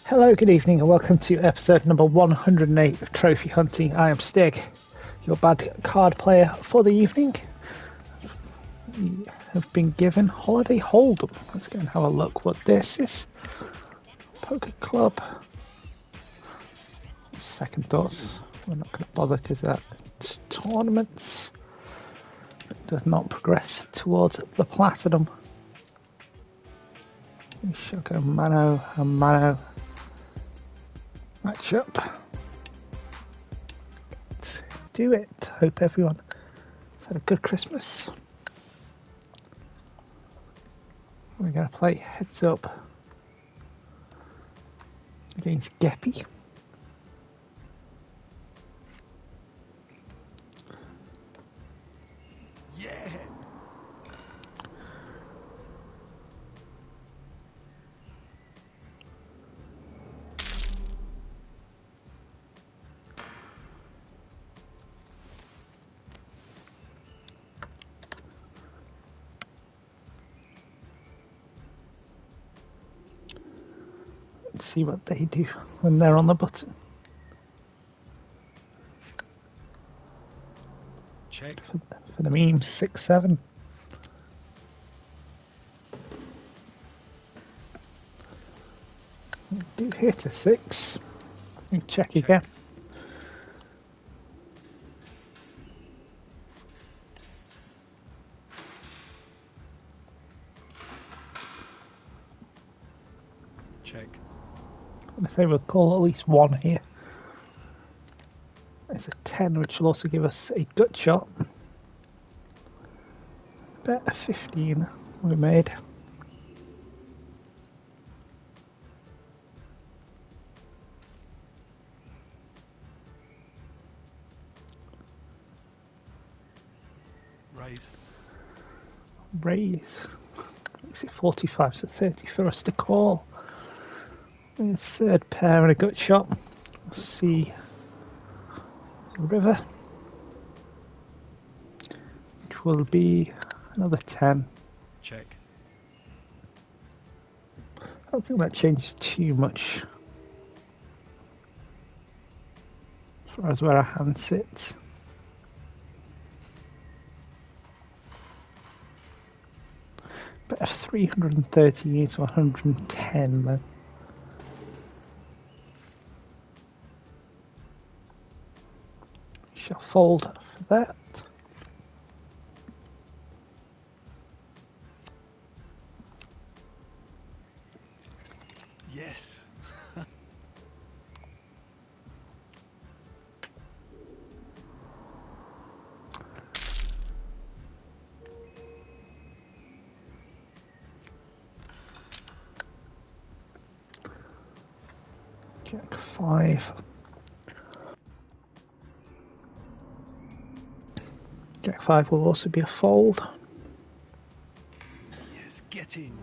Hello, good evening, and welcome to episode number 108 of Trophy Hunting. I am Stig, your bad card player for the evening. We have been given Holiday Hold'em. Let's go and have a look what this is. Poker Club. Second thoughts. We're not going to bother because that's tournaments. It does not progress towards the platinum. We shall go mano a mano matchup. Let's do it. Hope everyone had a good Christmas. We're going to play heads up against Geppy. Yeah. Let's see what they do when they're on the button. Check. For the memes, 6-7. We do hit a 6. We check again. Check. If they will call at least one here. There's a 10, which will also give us a gut shot. Bet a 15 we made. Raise. Raise. Makes it 45 to 30 for us to call. A third pair and a gut shot. We'll see the river, which will be another 10. Check. I don't think that changes too much as far as where our hand sits. But if 330 to 110 then. Shall fold for that. Yes. Jack 5. Jack 5 will also be a fold. Yes. Get in.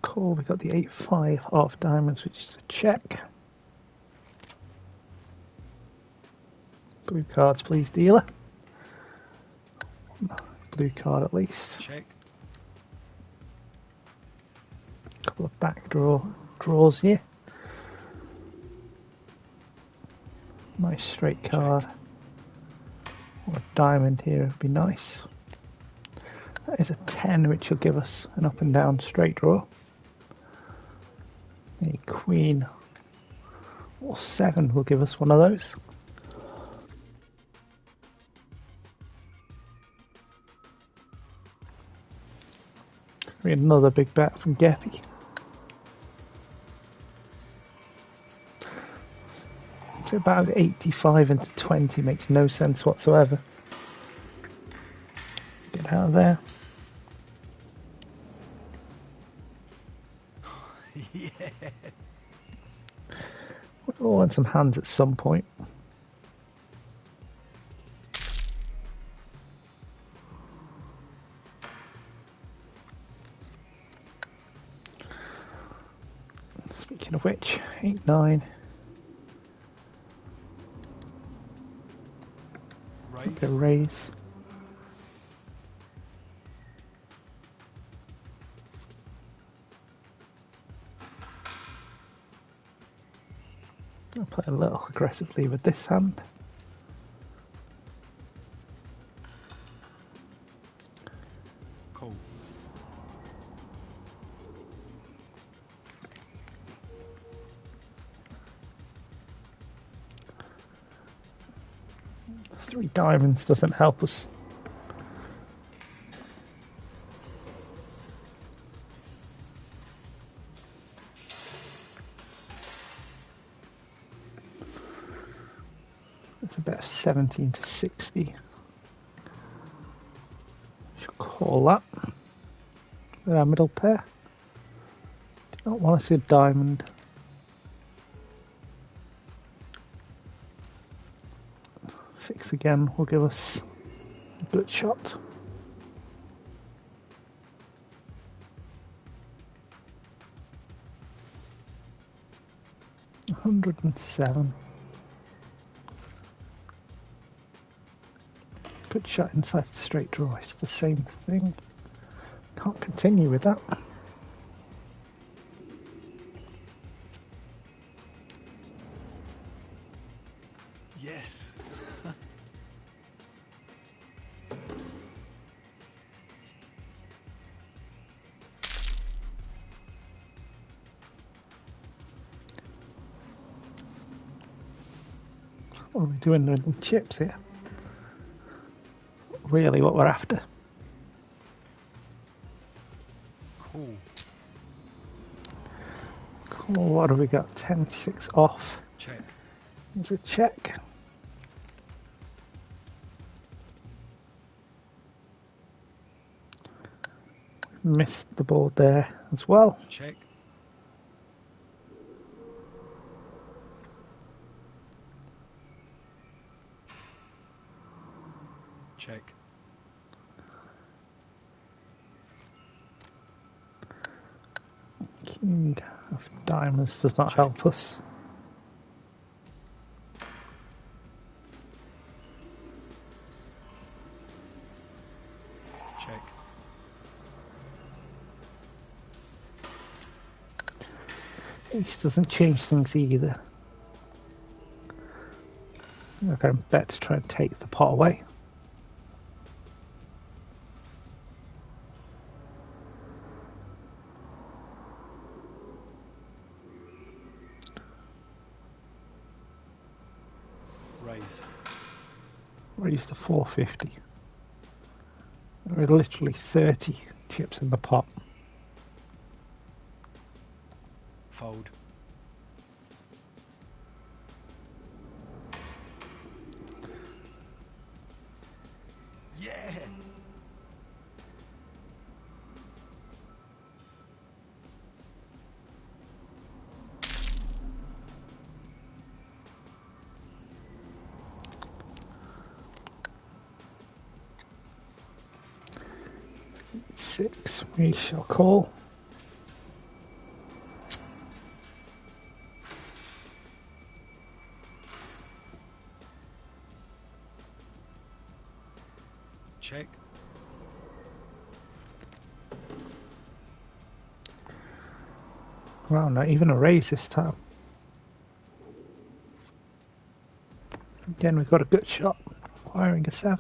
Cool, we got the 8-5 off diamonds, which is a check. Blue cards, please, dealer. Blue card at least. Check. Couple of back draws here. Nice straight card. Or a diamond here would be nice. That is a 10, which will give us an up and down straight draw. A queen or 7 will give us one of those. Another big bet from Geppy. It's about 85 into 20, makes no sense whatsoever. Get out of there. Yeah. We'll want some hands at some point. Speaking of which, 8, 9. Raise. Okay, raise. I'll play a little aggressively with this hand. Cool. Three diamonds doesn't help us. It's about 17 to 60. Should call that with our middle pair. Do not want to see a diamond. Six again will give us a good shot. $107. Good shot inside the straight draw. It's the same thing. Can't continue with that. Yes. What are we doing with the chips here? Really what we're after. Cool. Cool, what have we got? 10-6 off. Check. There's a check. Missed the board there as well. Check. Check. King of diamonds does not Check. help us. Check. Ace doesn't change things either. Okay, I'm bet to try and take the pot away. Raise. Raise to 450. There are literally 30 chips in the pot. Fold. Yeah. Six, we shall call. Check. Wow, not even a raise this time. Again, we've got a good shot. Firing a 7.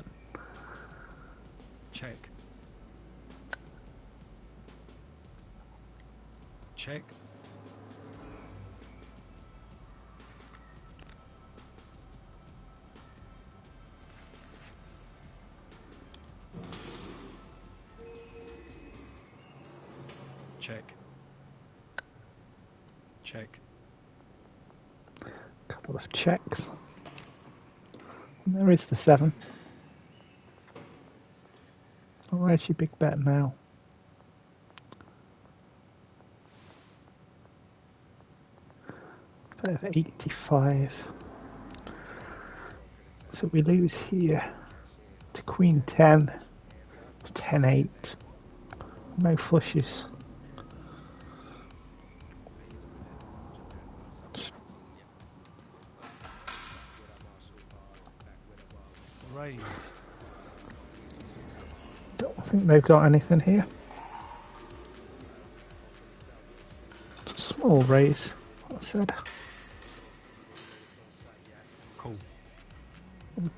Check. Check. Check. Check. Couple of checks. And there is the 7. Oh, where's your big bet now? Bet of 85. So we lose here to Queen 10, 10-8. No flushes. Raise. Don't think they've got anything here. Small raise, I said. Call.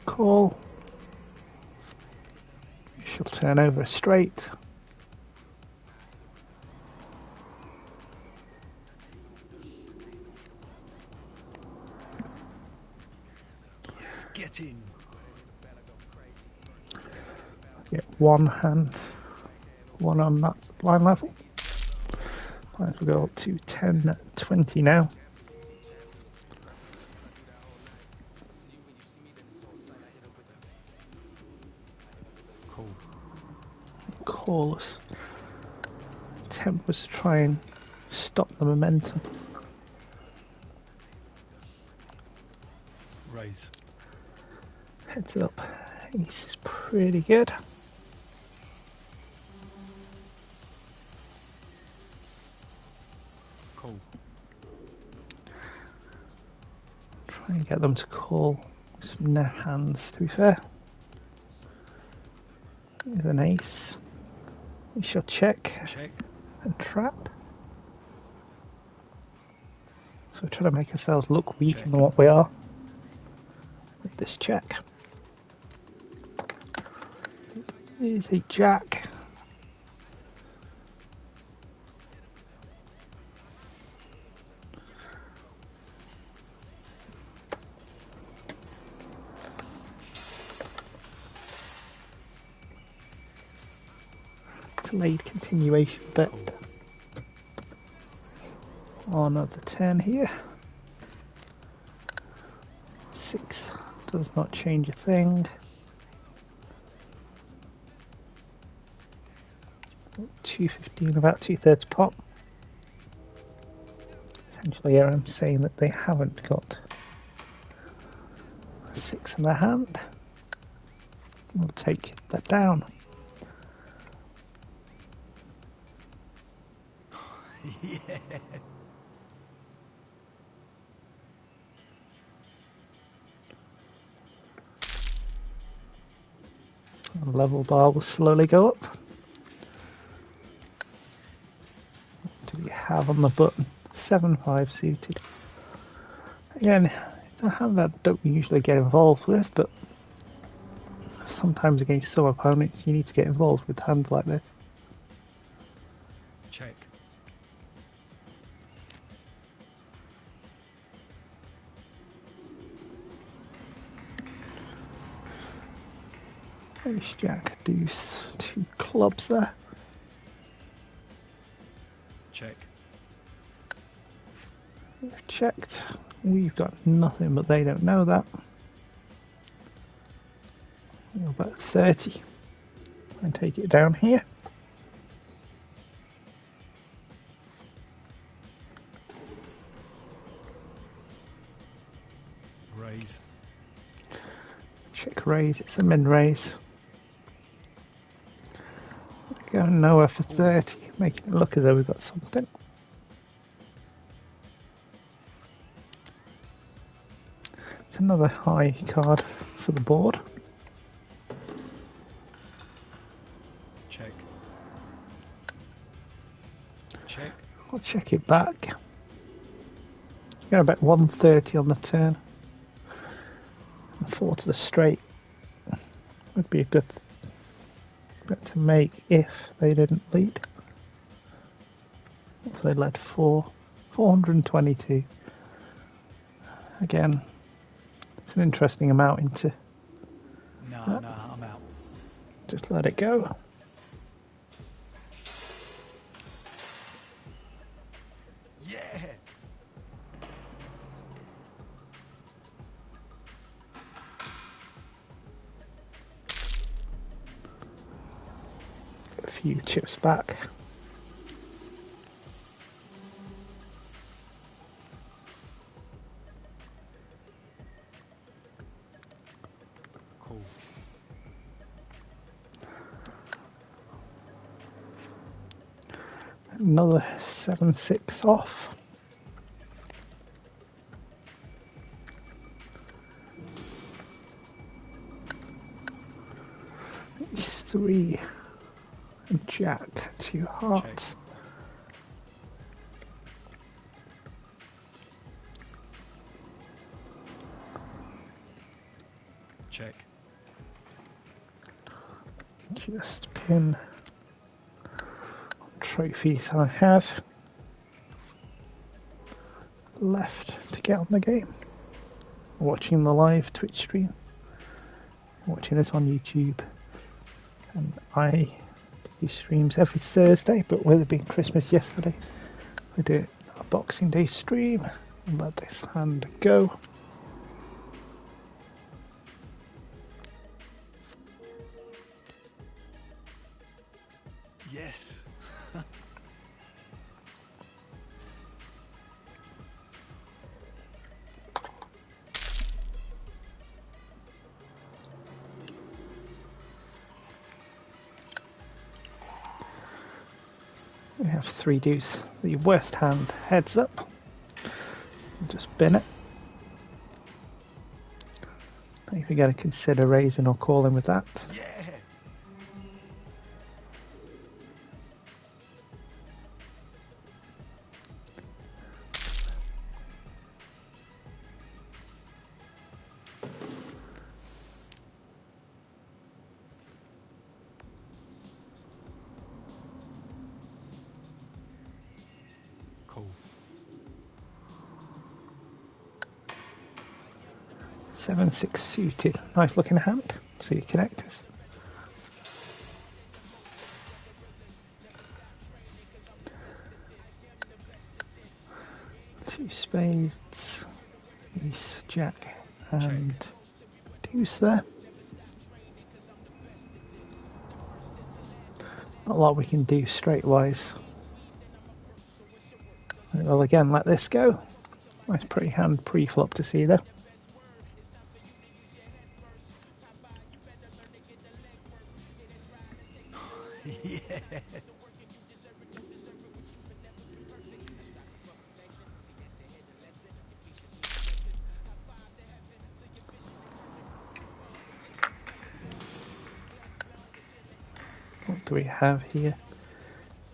Call. She'll turn over straight. Yes, get in. Get one hand, one on that line level. Might as well go up to 10-20 now. Call. Call us. Attempt was to try and stop the momentum. Raise. Heads up. Ace is pretty good. Call. Try and get them to call some no hands, to be fair. Here's an ace. We shall check Check. and trap. So we're trying to make ourselves look weaker Check. than what we are with this check. Here's a jack. Delayed continuation bet on the 10 here. 6 does not change a thing. 215, about 2/3 pot. Essentially here I'm saying that they haven't got a 6 in their hand. We'll take that down. Yeah. The level bar will slowly go up. What do we have on the button? 7-5 suited. Again, a hand that I don't usually get involved with, but sometimes against some opponents you need to get involved with hands like this. Check. Ace, jack, deuce, 2 clubs there. Check. We've checked. We've got nothing, but they don't know that. We're about 30. And take it down here. Raise. Check raise, it's a min raise. Going nowhere for 30, making it look as though we've got something. It's another high card for the board. Check. Check. I'll check it back. Going about 130 on the turn. 4 to the straight would be a good bet to make if they didn't lead. If they led 422. Again, it's an interesting amount into. No, I'm out. Just let it go. Yeah. A few chips back. Cool. Another 7-6 off. Ace 3. And Jack, 2 hearts. Check. Just pin trophies I have left to get on the game. Watching the live Twitch stream, watching us on YouTube, and I do streams every Thursday, but with it being Christmas yesterday, I do a Boxing Day stream and let this hand go. Yes. We have 3 deuce. The worst hand heads up. Just bin it. If you're going to consider raising or calling with that. Yeah. Cool. 7-6 suited. Nice looking hand. See your connectors. Two spades. Ace, Jack, and deuce there. Not a lot we can do straight wise. Well, again, let this go. Nice pretty hand pre-flop to see there. Yeah. What do we have here?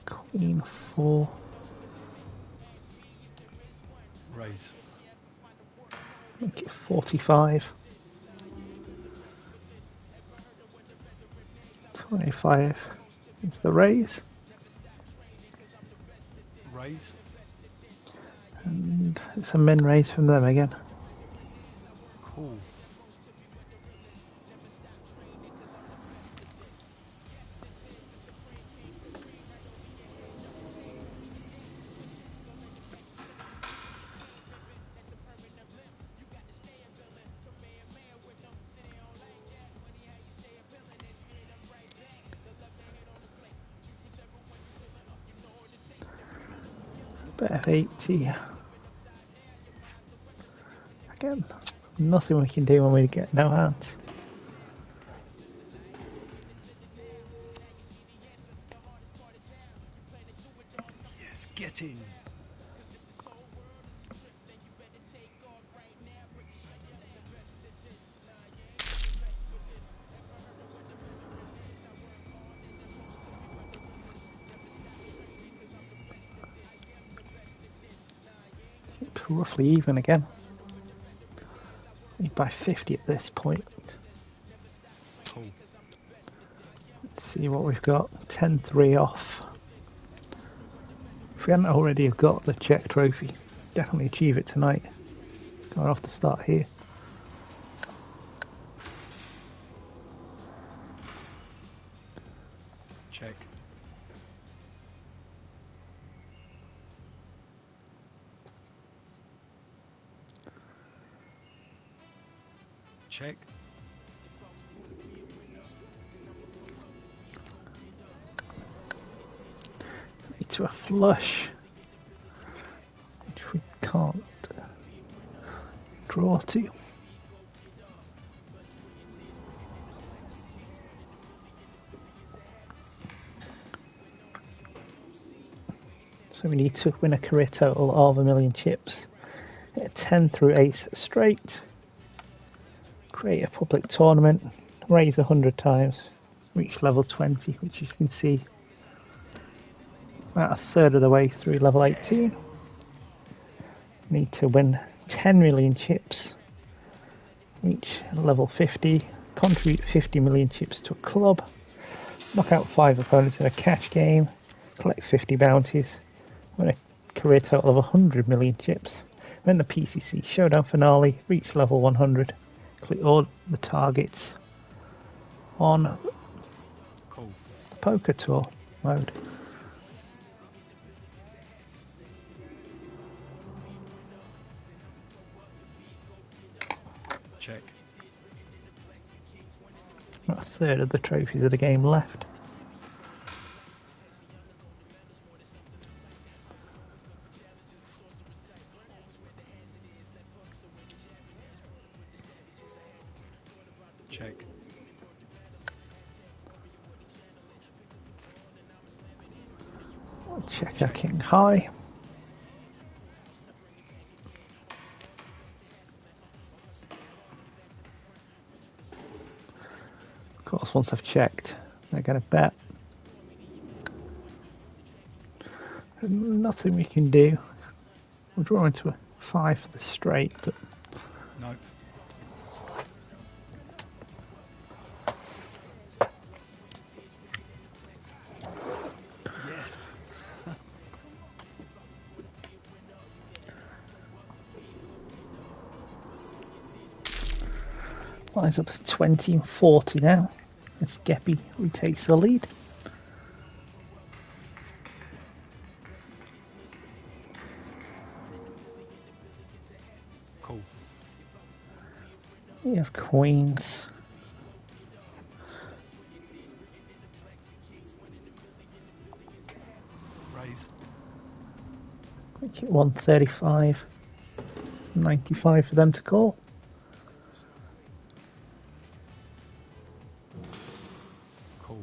Queen 4. Raise. Make it 45. 25 is the raise. Raise. And it's a min raise from them again. Cool. Bet of 80. Again, nothing we can do when we get no hands. Yes, get in. Roughly even again. Need by 50 at this point. Cool. Let's see what we've got. 10-3 off. If we hadn't already have got the check trophy, definitely achieve it tonight. Going off the start here. Check. Check. To a flush, which we can't draw to. So we need to win a career total of 1,000,000 chips. Hit 10 through ace straight. Create a public tournament. Raise 100 times. reach level 20, which you can see about a third of the way through level 18. Need to win 10 million chips, reach level 50, contribute 50 million chips to a club, knock out 5 opponents in a cash game, collect 50 bounties, win a career total of 100 million chips, win the PCC Showdown finale, reach level 100, complete all the targets on Cool. the poker tour mode. Check. About a third of the trophies of the game left. Check. Check our king high. Of course, once I've checked, they're going to bet. Nothing we can do. We'll draw into a 5 for the straight, but No. Yes. lines up to 20 and 40 now as Geppy retakes the lead. Cool. We have queens. Raise. Make it 135. 95 for them to call. Cool.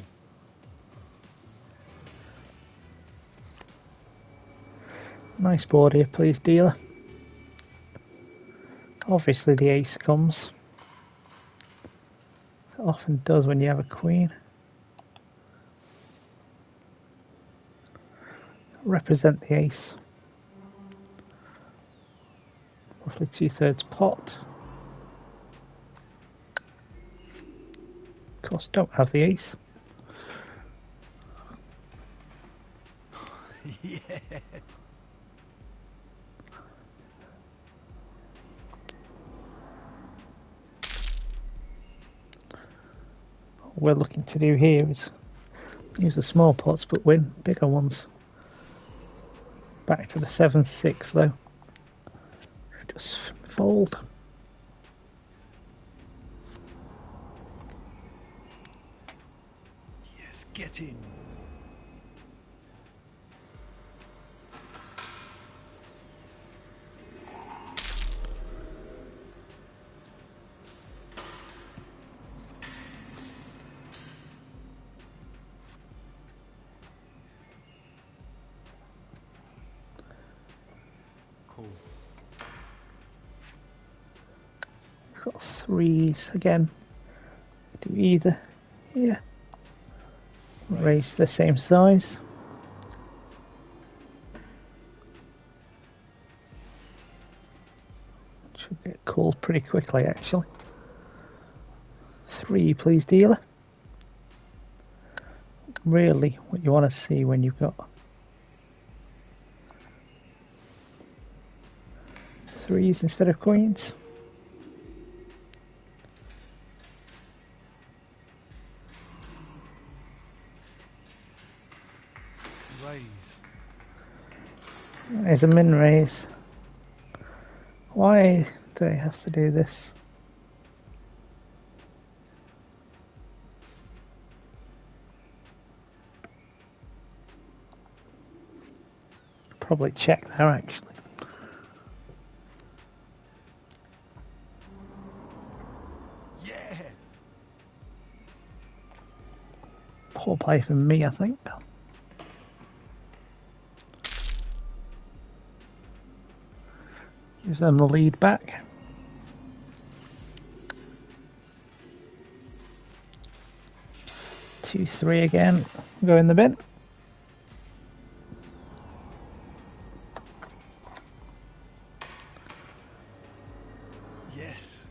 Nice board here, please, dealer. Obviously the ace comes. It often does when you have a queen. Represent the ace. Roughly 2/3 pot. Of course, don't have the ace. Yeah. What we're looking to do here is use the small pots but win bigger ones. Back to the 7-6 though. Just fold. Yes, get in. Cool. Got threes again. Do either here. Raise the same size. Should get called pretty quickly actually. 3 please, dealer. Really what you want to see when you've got 3s instead of queens. Raise. There's a min raise. Why do I have to do this? Probably check there actually. Yeah. Poor play from me, I think. Gives them the lead back. 2-3 again. Go in the bin. Yes.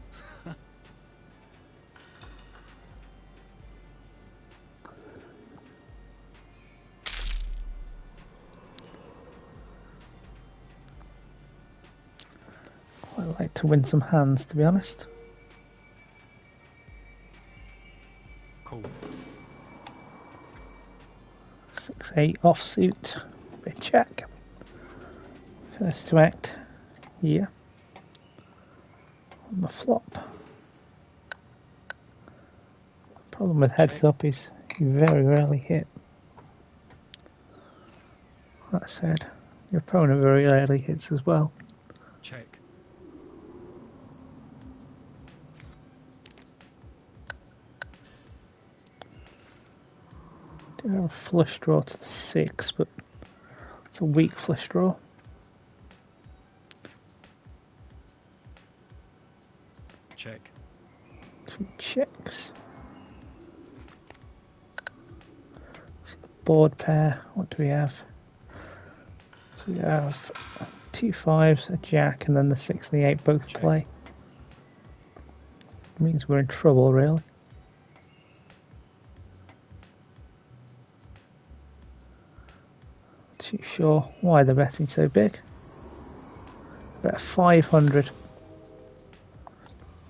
I'd like to win some hands, to be honest. Cool. 6-8 offsuit. Big check. First to act here. On the flop. Problem with heads Check. up is you very rarely hit. That said, your opponent very rarely hits as well. Check. Do have a flush draw to the 6, but it's a weak flush draw. Check. 2 checks. Board pair, what do we have? So we have 2 5s, a jack, and then the 6 and the 8 both Check. play. It means we're in trouble, really. Too sure why they're betting so big. Bet 500.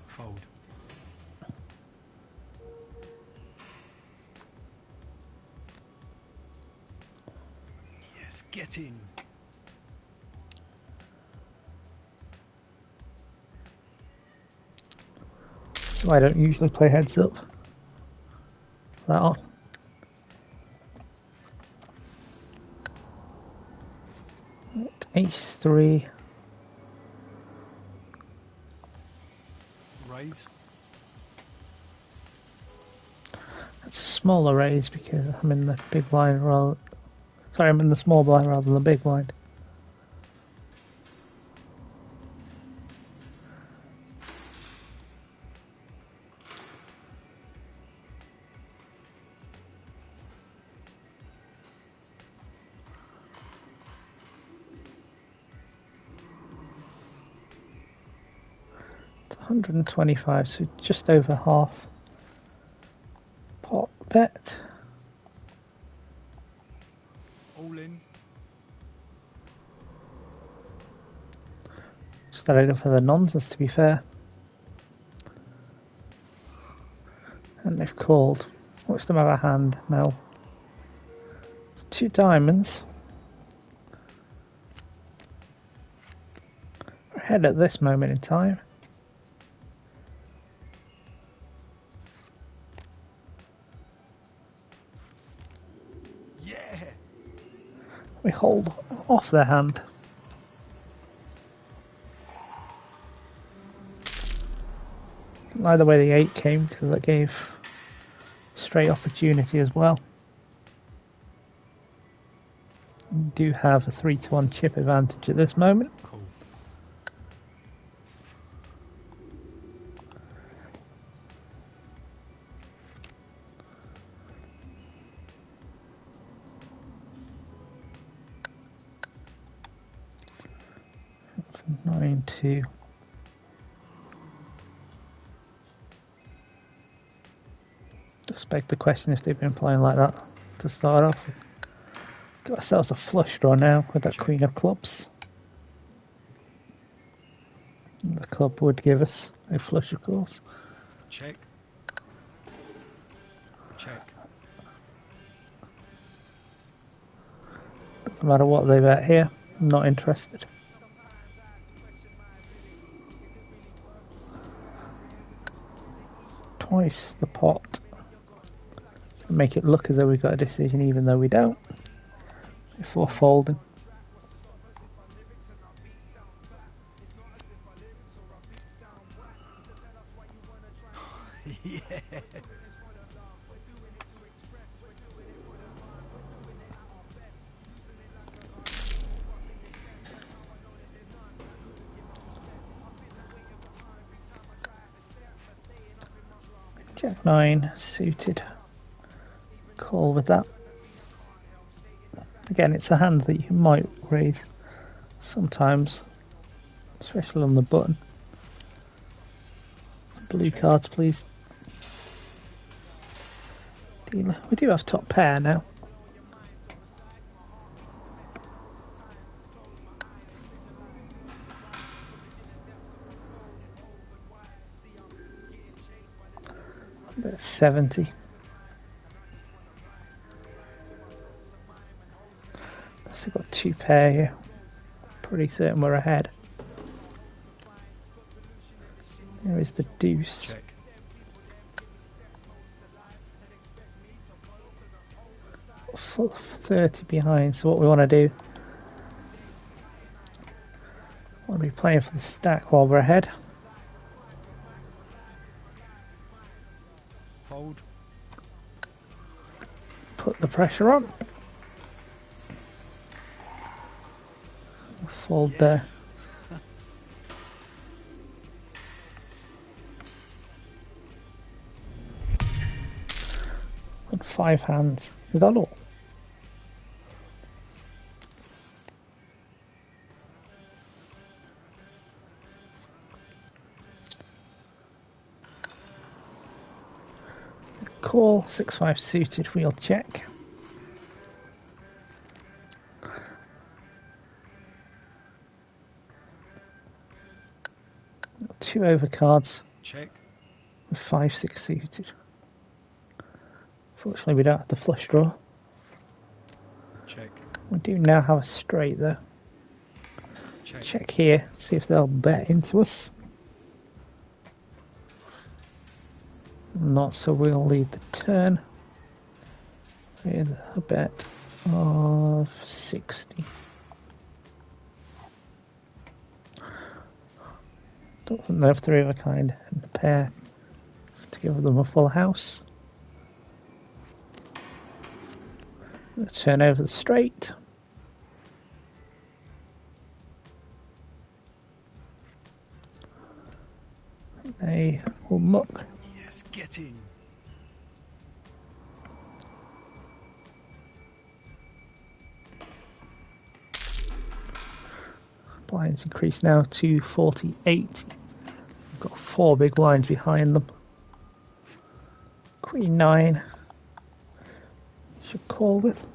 Fold. Yes, get in. So I don't usually play heads up. That on. Ace 3. Raise. It's a smaller raise because I'm in the big blind rather. Sorry, I'm in the small blind rather than the big blind. It's 125, so just over half. Pot bet. All in. Just added it for the nonsense, to be fair. And they've called. Watch them have a hand now. 2 diamonds. We're ahead at this moment in time. Yeah. We hold off their hand. Either way the 8 came because that gave straight opportunity as well. We do have a 3-1 chip advantage at this moment. Cool. From 9-2. Just beg the question if they've been playing like that to start off with. Got ourselves a flush draw now with that Check. Queen of Clubs. The club would give us a flush, of course. Check. Check. Doesn't matter what they bet here, I'm not interested. Twice the pot. Make it look as though we've got a decision even though we don't. Before folding. Yeah. Jack 9 suited. Call with that. Again, it's a hand that you might raise sometimes, especially on the button. Blue Check. cards, please. Dealer. We do have top pair now. About 70. I've got two pair here. Pretty certain we're ahead. There is the deuce. Check. Full 30 behind, so what we want to do, want to be playing for the stack while we're ahead. Fold. Put the pressure on. Fold there. Yes. Got 5 hands. Is that all? Call 6-5 suited, wheel check. Got 2 overcards Check. with 5-6 suited. Fortunately, we don't have the flush draw. Check. We do now have a straight though. Check. Check here, see if they'll bet into us. Not, so we'll lead the turn with a bet of 60. Don't think they have 3 of a kind and a pair to give them a full house. Let's turn over the straight. They will muck. Yes, get in. Blinds increase now to 48. We've got 4 big blinds behind them. Queen 9. Should call with.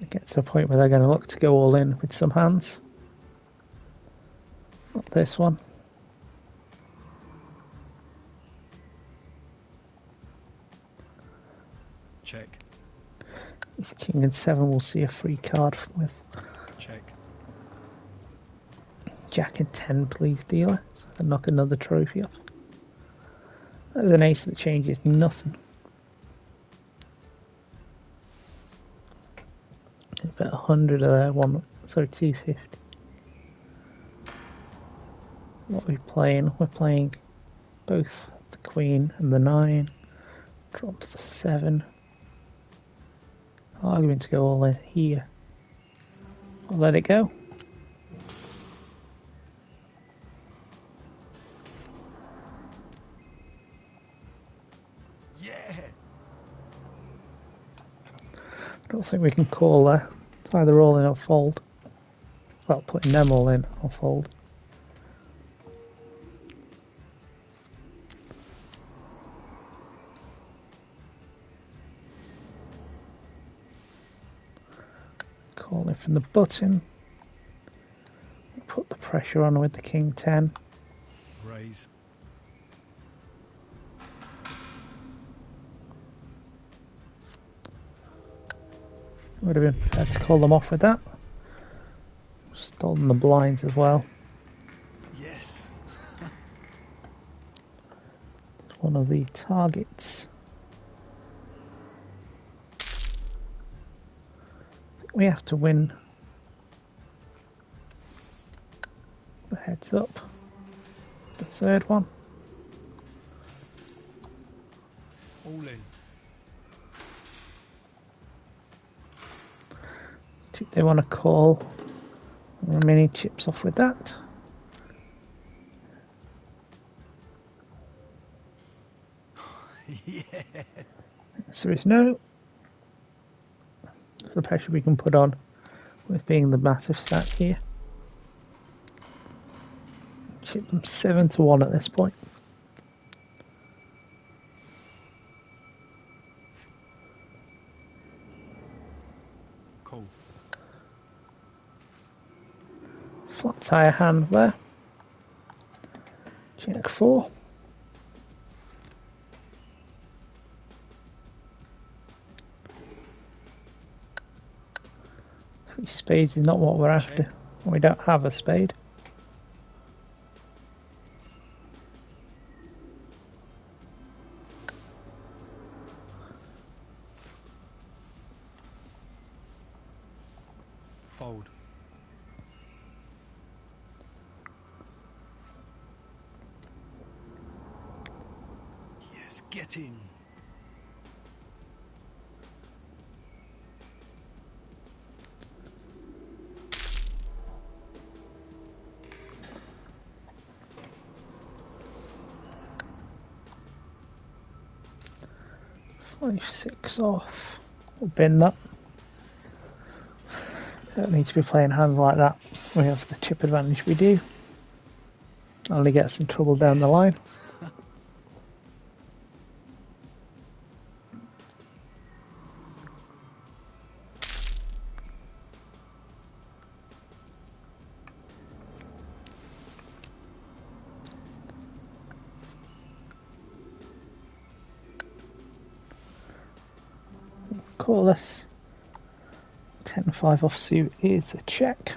It gets to the point where they're going to look to go all in with some hands. Not this one. Check. This king and 7 will see a free card with. Check. Jack and 10, please, dealer. So I can knock another trophy off. That is an ace that changes nothing. About 100 of there, 250. What are we playing? We're playing both the queen and the 9. Drops the 7. Argument to go all in here. I'll let it go. Yeah. I don't think we can call there. It's either all in or fold. Well, putting them all in or fold. Call it from the button. Put the pressure on with the king 10. Raise. Would have been fair to call them off with that. Stolen the blinds as well. Yes. It's one of the targets. We have to win. The heads up. The third one. All in. They want to call remaining chips off with that. Yeah. So there is no. That's the pressure we can put on with being the massive stack here. Chip them 7-1 at this point. Cool. Flat tire hand there. Jack 4. Three spades is not what we're after. We don't have a spade. Fold. Yes, get in. Five, 6 off. We'll bin that. Don't need to be playing hands like that. We have the chip advantage we do. Only gets in trouble down the line. Call this 10-5 offsuit is a check.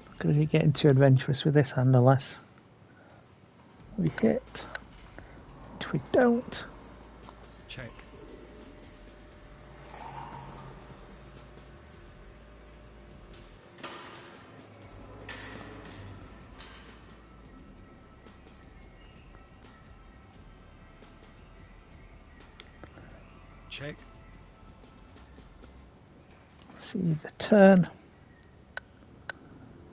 Not going to be getting too adventurous with this hand unless we hit. If we don't, Check. Check. see the turn.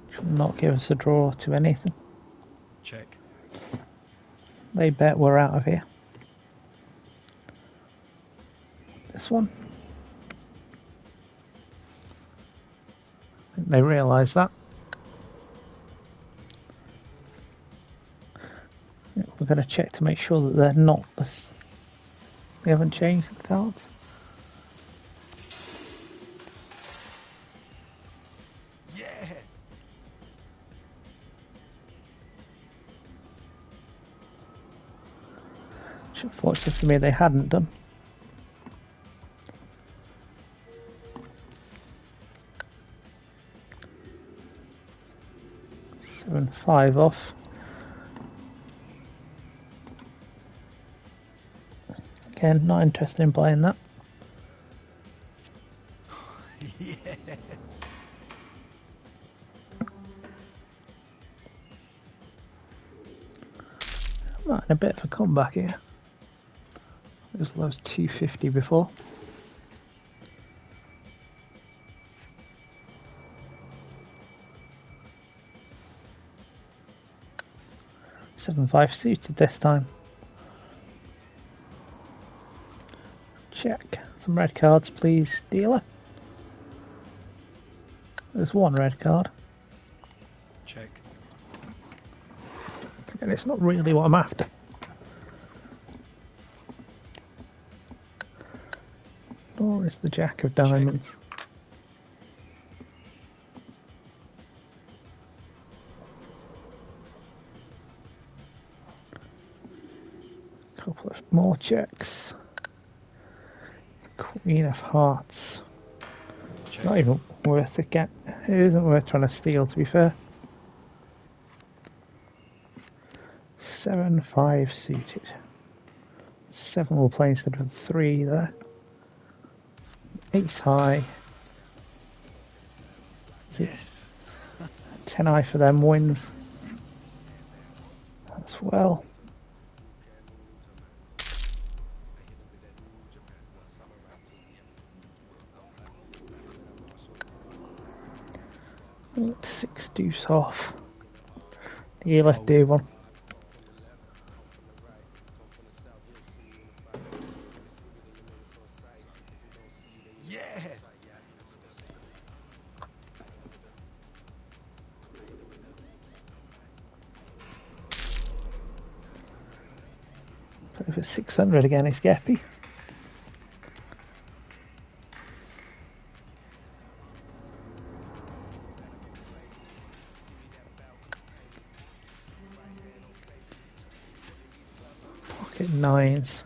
Which will not give us a draw to anything. Check. They bet we're out of here. This one. I think they realise that. We're going to check to make sure that they're not this. They haven't changed the cards. Yeah. Which unfortunately for me they hadn't done. Seven, 5 off. Again, not interested in playing that. Yeah. I'm not in a bit of a comeback here. It was those 250 before. Seven, 5 suited this time. Check. Some red cards, please, dealer. There's one red card. Check. And it's not really what I'm after. Nor is the Jack of Diamonds. Couple of more checks. Queen of Hearts. Check. Not even worth it. It isn't worth trying to steal, to be fair. 7, 5 suited. 7 will play instead of 3 there. Ace high. Yes. 10 high for them wins. As well. Six deuce off. Dealer, do one. Over 600 again is Geppy. Pocket nines.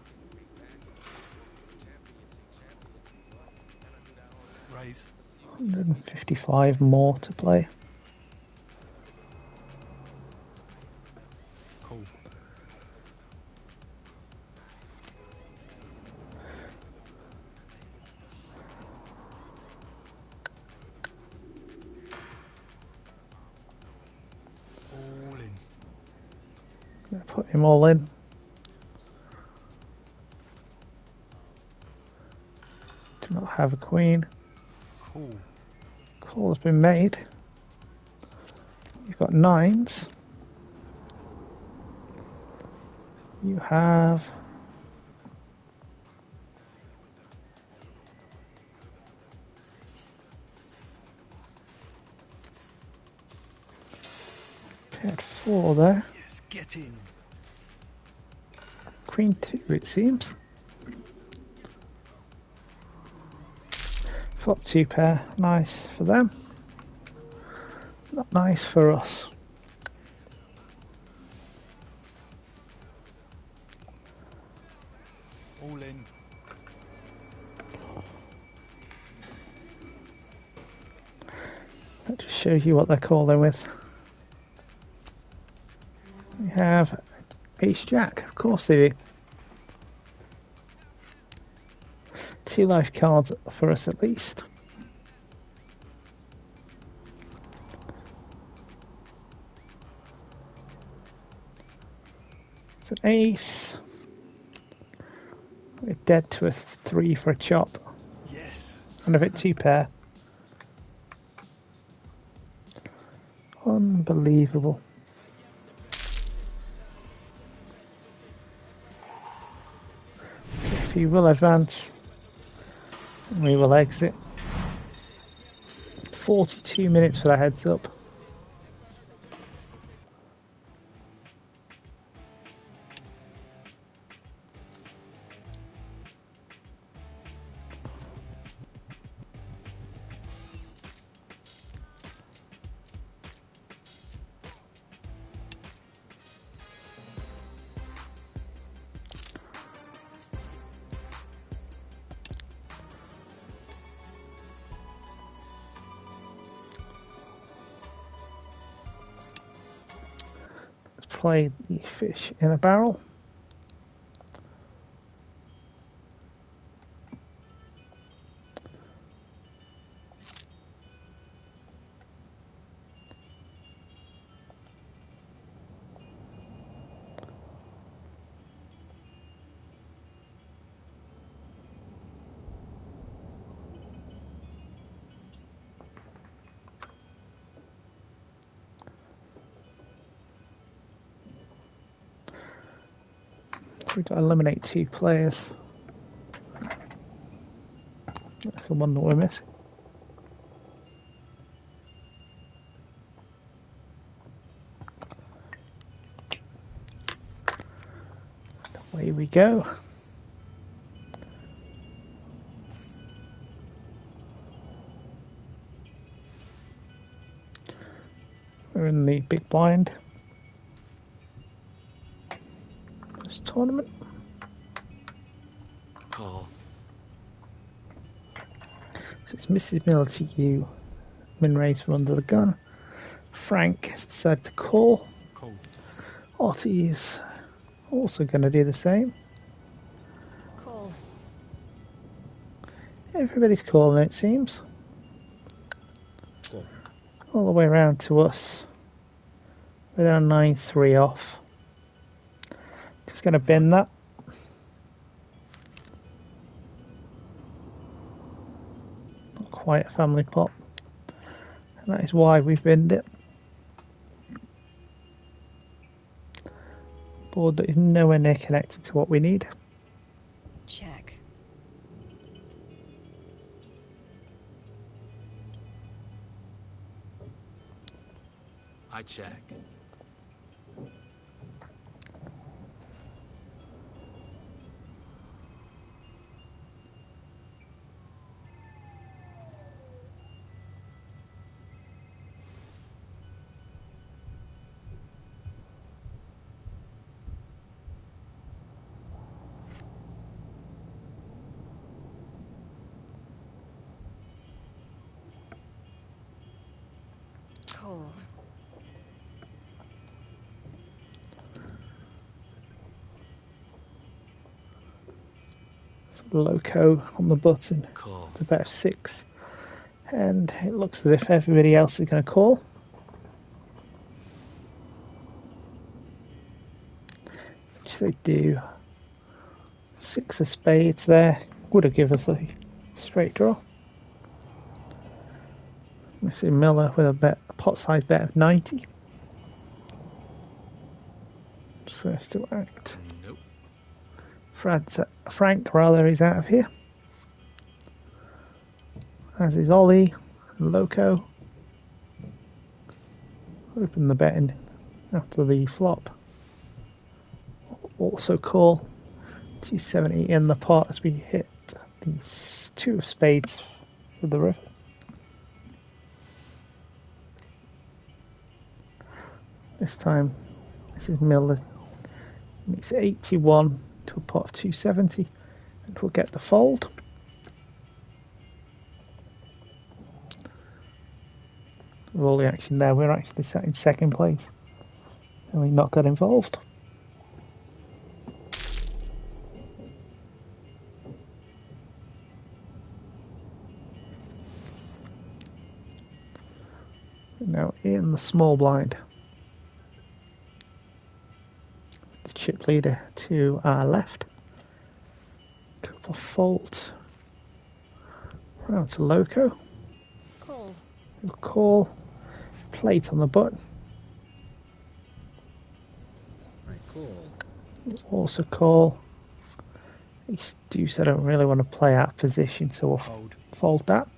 Raise. 155 more to play. Cool. All in. Gonna put him all in. Do not have a queen. Cool. Call has been made. You've got nines. You have paired 4 there. Yes, get in. Queen 2 it seems. Flop 2 pair. Nice for them. Not nice for us. All in. That just shows you what they're calling with. We have Ace Jack, of course they do. 2 life cards for us at least. It's an ace. We're dead to a 3 for a chop. Yes. And a bit 2 pair. Unbelievable. If you will advance, we will exit. 42 minutes for the heads up. Play the fish in a barrel. We've got to eliminate 2 players. That's the one that we're missing. Away we go. We're in the big blind. This tournament. Call. So it's Mrs. Miller to you. Min raise for under the gun. Frank has decided to call. Cool. Ottie is also going to do the same. Call. Everybody's calling, it seems. Cool. All the way around to us. We're down 9-3 off. Just going to bend that. Not quite a family pot. And that is why we've binned it. Board that is nowhere near connected to what we need. Check. I check. Loco on the button. Call. It's a bet of 6. And it looks as if everybody else is going to call. Which they do. 6 of spades there. Would have given us a straight draw. Missing Miller with a pot size bet of 90. First to act. Nope. Frank is out of here. As is Ollie and Loco. Open the betting after the flop. Also call. G70 in the pot as we hit these 2 of spades with the river. This time, this is Miller. Makes 81 to a pot of 270, and we'll get the fold. With all the action there, we're actually sat in second place, and we not got involved. Now in the small blind. The chip leader to our left. Couple of faults. Round to Loco. Call. We'll call. Plate on the button. I call. Also call. Ace deuce, I don't really want to play out of position, so we'll fold that.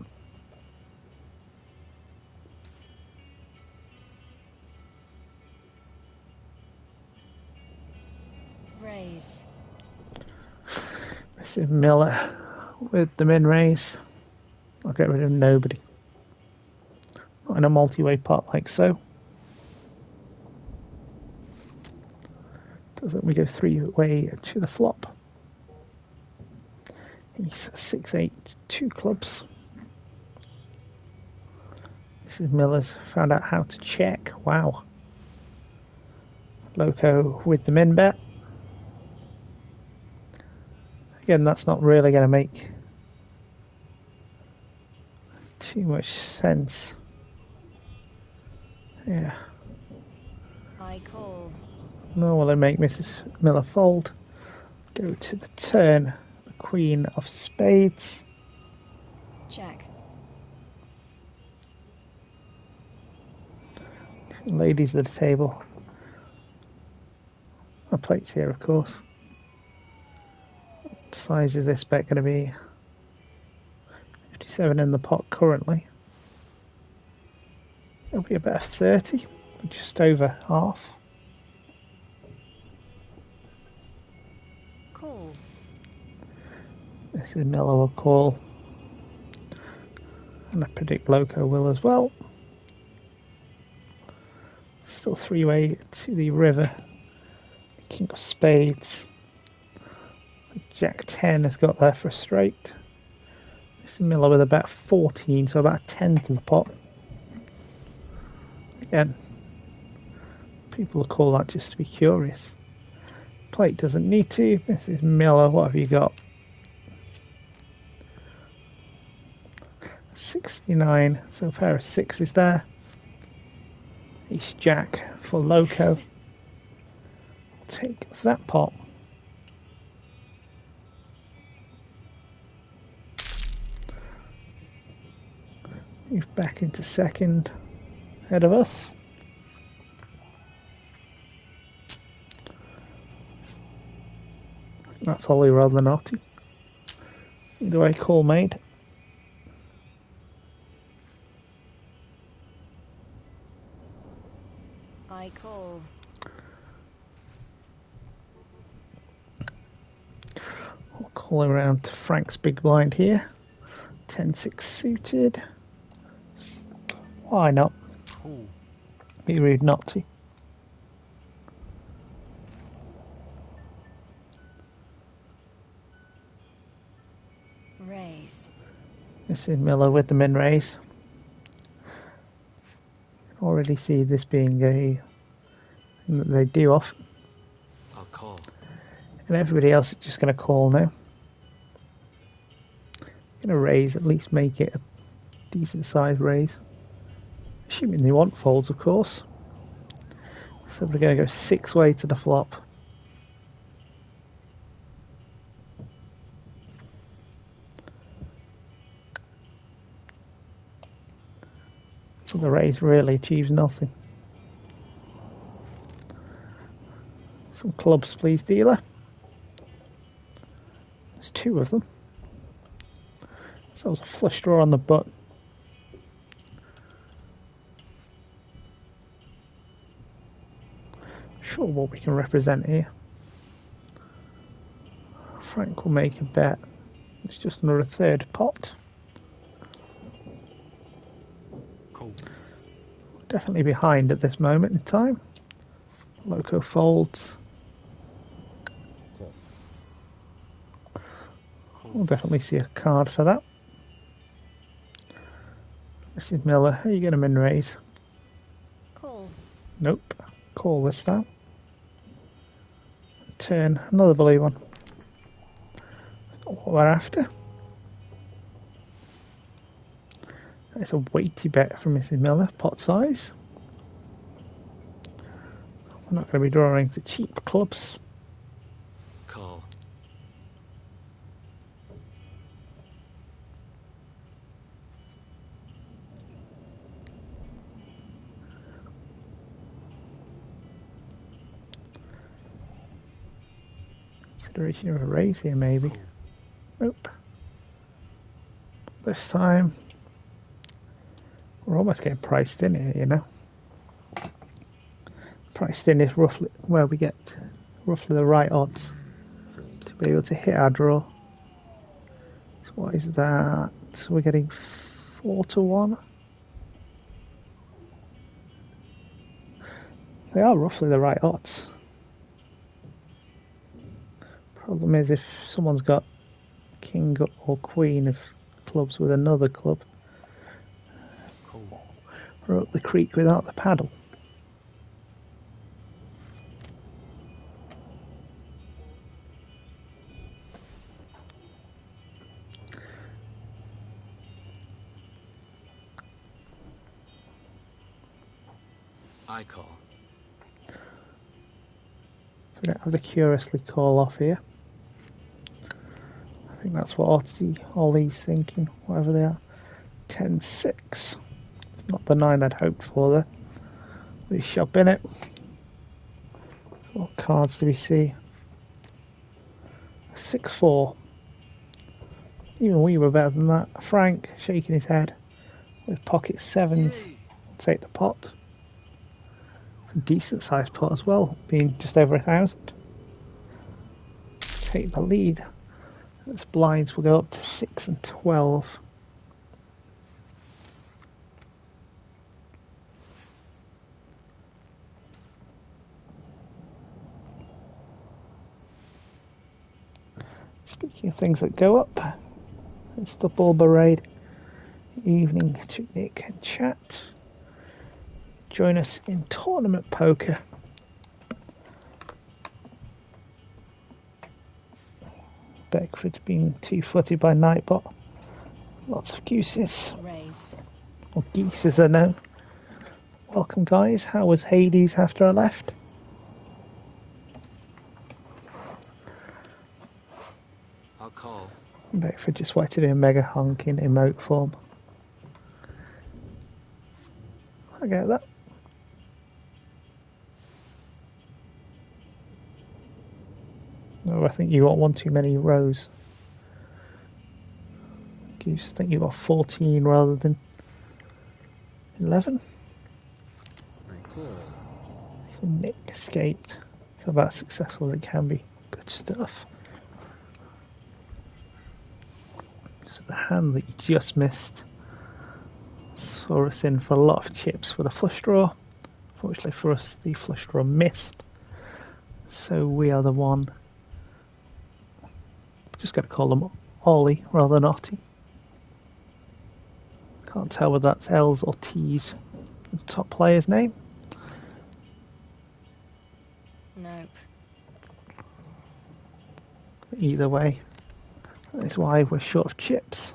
Raise. This is Miller with the min raise. I'll get rid of nobody. Not in a multi-way pot like so. Doesn't we go 3-way to the flop? He's 6-8, 2 clubs. This is Miller's found out how to check. Wow. Loco with the min bet. Again, that's not really going to make too much sense. Yeah. I call. Nor will it make Mrs. Miller fold. Go to the turn. The Queen of Spades. Check. Ladies at the table. A plate's here, of course. What size is this bet going to be? 57 in the pot currently. It'll be about 30, just over half. Call. This is Miller will call. And I predict Loco will as well. Still 3-way to the river. The King of Spades. Jack 10 has got there for a straight. This is Miller with about 14, so about 10 to the pot. Again, people will call that just to be curious. Plate doesn't need to. This is Miller. What have you got? 69. So a pair of 6s there. Ace Jack for Loco. We'll take that pot. Move back into second. Ahead of us. That's Ollie rather than Artie. Either way, call made. I call. We'll call around to Frank's big blind here. 10-6 suited. Why not? Call. Be rude not to. Raise. This is Miller with the min raise. Already see this being a thing that they do often. I'll call. And everybody else is just going to call now. Gonna raise, at least make it a decent sized raise. Assuming they want folds, of course. So we're gonna go 6-way to the flop. So the raise really achieves nothing. Some clubs, please, dealer. There's 2 of them. So that was a flush draw on the button. Sure what we can represent here. Frank will make a bet. It's just another 3rd pot. Cool. Definitely behind at this moment in time. Loco folds. Cool. We'll definitely see a card for that. Mrs. Miller, how are you going to min raise? Call. Nope. Call this time. Turn, another blue one. That's not what we're after. It's a weighty bet from Mrs. Miller, pot size. We're not going to be drawing to cheap clubs. Call. Consideration of a raise here, maybe. Nope. This time, we're almost getting priced in here, you know. Priced in is roughly where we get roughly the right odds to be able to hit our draw. So what is that? We're getting 4-1. They are roughly the right odds. Problem is if someone's got king or queen of clubs with another club, Cool. we're up the creek without the paddle. I call. So we don't have the curiously call off here. I think that's what Ollie's thinking, whatever they are. 10-6. It's not the 9 I'd hoped for there. We shop in it. What cards do we see? 6-4. Even we were better than that. Frank shaking his head with pocket 7s. Yay. Take the pot. A decent sized pot as well, being just over 1,000. Take the lead. Its blinds will go up to 6 and 12. Speaking of things that go up, it's the Bull Parade evening to Nick and chat. Join us in tournament poker. Beckford's being 2-footed by Nightbot. Lots of gooses. Raise. Or geese as they're known. Welcome guys, how was Hades after I left? I'll call. Beckford just waited to do a mega honk in emote form. I get that. Oh, I think you got one too many rows. Goose, I think you got 14 rather than 11. Right, cool. So Nick escaped. So about successful as it can be. Good stuff. Just the hand that you just missed saw us in for a lot of chips with a flush draw. Fortunately for us, the flush draw missed. So we are the one. Just going to call them Ollie rather than Ottie. Can't tell whether that's L's or T's. The top player's name. Nope. Either way, that's why we're short of chips.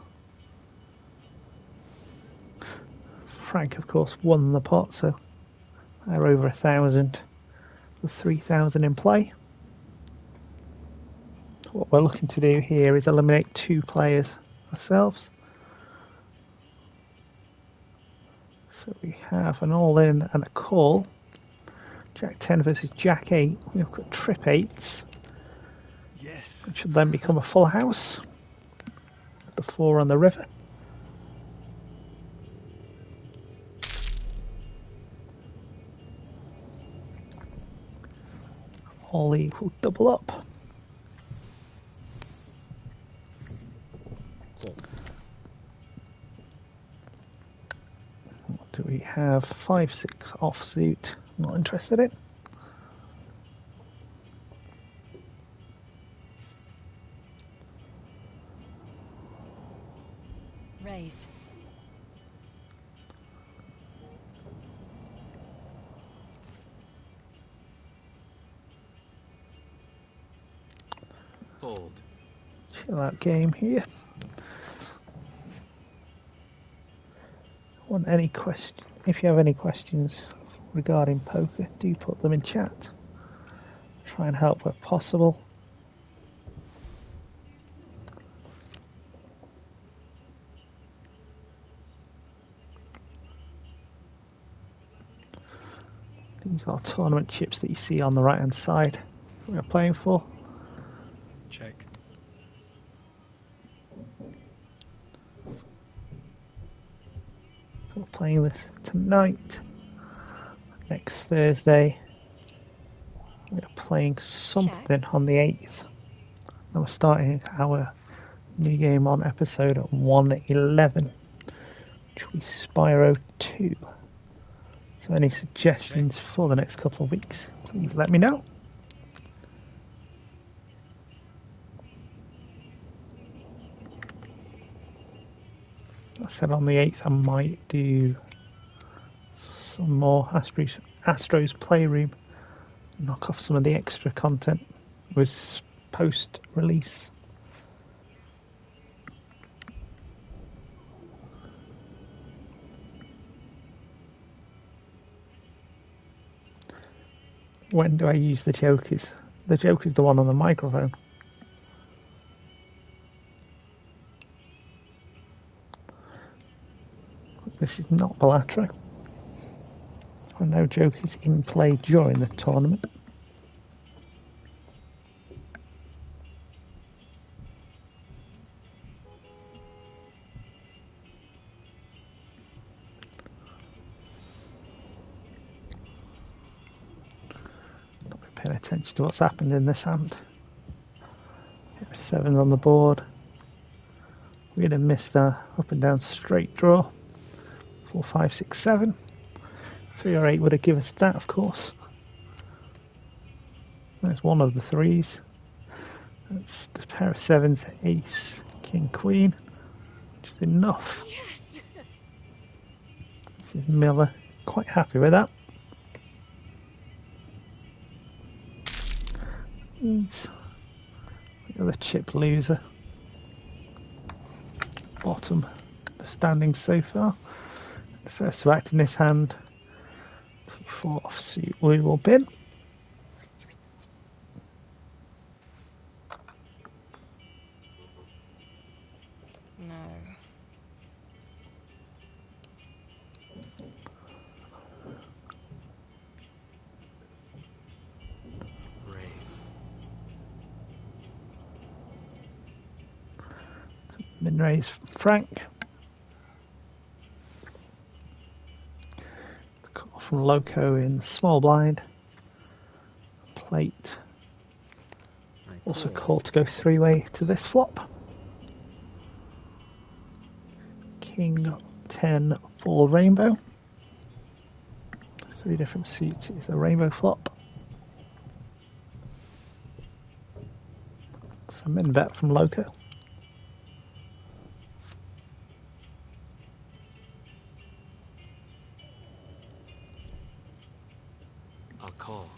Frank, of course, won the pot, so they're over 1,000 with 3,000 in play. What we're looking to do here is eliminate 2 players ourselves. So we have an all-in and a call. Jack 10 versus Jack 8. We've got trip 8s. Yes. Which should then become a full house. With the 4 on the river. Ollie will double up. Cool. What do we have? 5-6 offsuit. Not interested in. Raise. Fold. Chill out game here. Want any question? If you have any questions regarding poker, do put them in chat. Try and help where possible. These are tournament chips that you see on the right hand side that we're playing for. Check. So we're playing this tonight. Next Thursday we're playing something on the 8th. And we're starting our new game on episode 111, which will be Spyro 2. So any suggestions for the next couple of weeks, please let me know. I said on the 8th I might do some more Astro's Playroom, knock off some of the extra content with post-release. When do I use the jokers? The joker's the one on the microphone. This is not Balatro. There are no jokers in play during the tournament. Not be paying attention to what's happened in this hand. Here are 7 on the board. We're going to miss the up and down straight draw. 4, 5, 6, 7. 3 or 8 would have given us that, of course. There's one of the 3s. That's the pair of 7s, ace, king, queen, which is enough. Yes. This is Miller, quite happy with that. He's the other chip loser. Bottom the standings so far. First to act in this hand. 4 offsuit we will bin. No. Raise. Min raise Frank. Call from Loco in small blind. Plate. Also call to go 3-way to this flop. King 10 for rainbow. 3 different suits is a rainbow flop. So min bet from Loco. I'll call.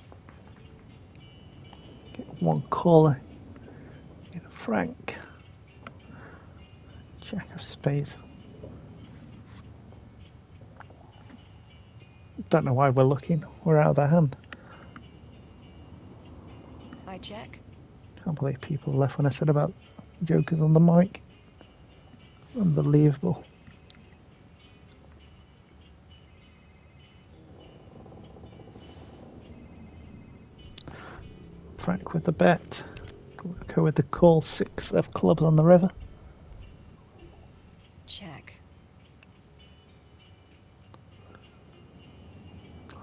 Get one caller in Frank. Jack of spades. Don't know why we're looking. We're out of their hand. I check. Can't believe people left when I said about jokers on the mic. Unbelievable. Frank with the bet. Go with the call. 6 of clubs on the river. Check.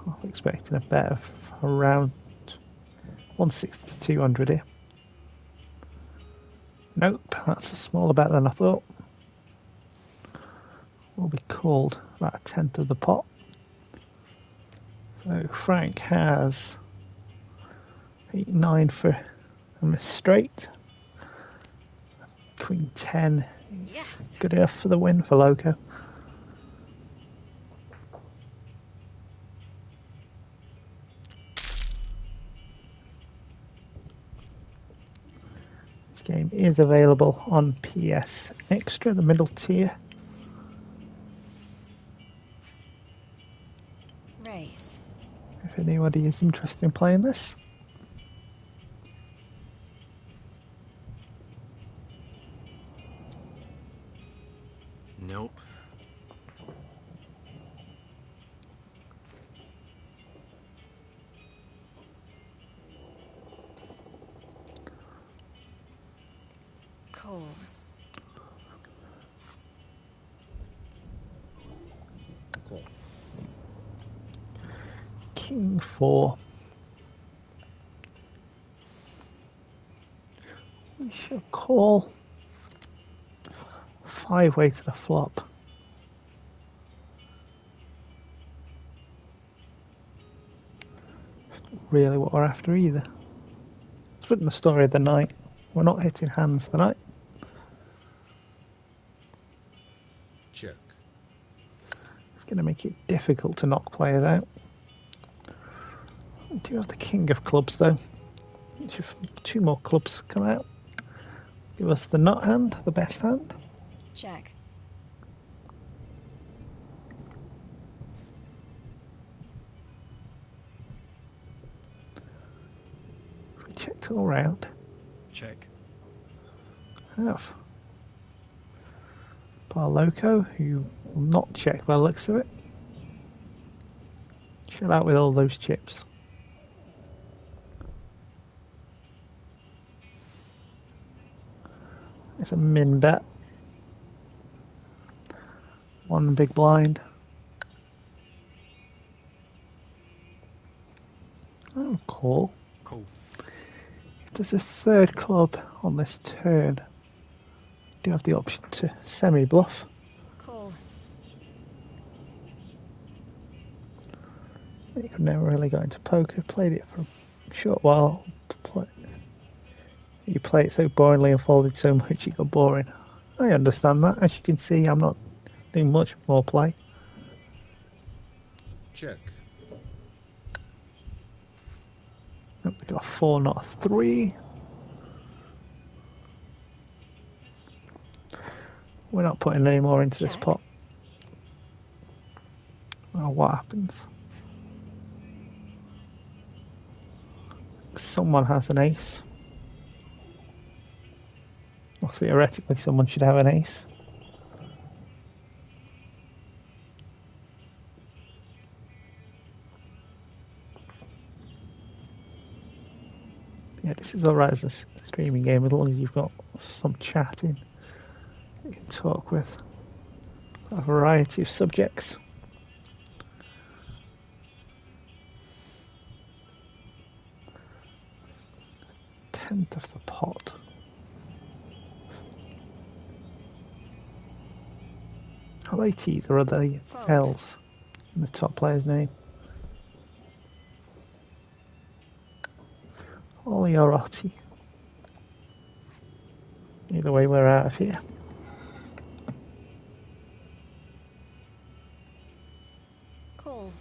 I'm expecting a bet of around 160 to 200 here. Nope, that's a smaller bet than I thought. Will be called about a tenth of the pot. So Frank has 8-9 for a miss straight. Queen 10. Yes. Good enough for the win for Loco. This game is available on PS Extra, the middle tier. Raise. If anybody is interested in playing this. Nope. Call. Cool. King 4. We shall call 5-way to the flop. Really what we're after either. It's written the story of the night. We're not hitting hands tonight. Check. It's going to make it difficult to knock players out. We do have the king of clubs though. If 2 more clubs come out, give us the nut hand, the best hand. Check. We checked all round. Check. Have Bar Loco, who will not check by the looks of it. Chill out with all those chips. It's a min bet. 1 big blind. Oh, cool. Cool. If there's a 3rd club on this turn, you do have the option to semi-bluff. Call. You've never really got into poker, played it for a short while. You play it so boringly and folded so much it got boring. I understand that. As you can see, I'm not doing much more play. Check. We got a 4, not a 3. We're not putting any more into this Check. pot. Oh, what happens? Someone has an ace. Well, theoretically, someone should have an ace. Yeah, this is alright as a streaming game as long as you've got some chatting you can talk with a variety of subjects. Tenth of the pot. Are they T's or are they Fold. L's in the top player's name? Oliorotti. Either way, we're out of here. Call.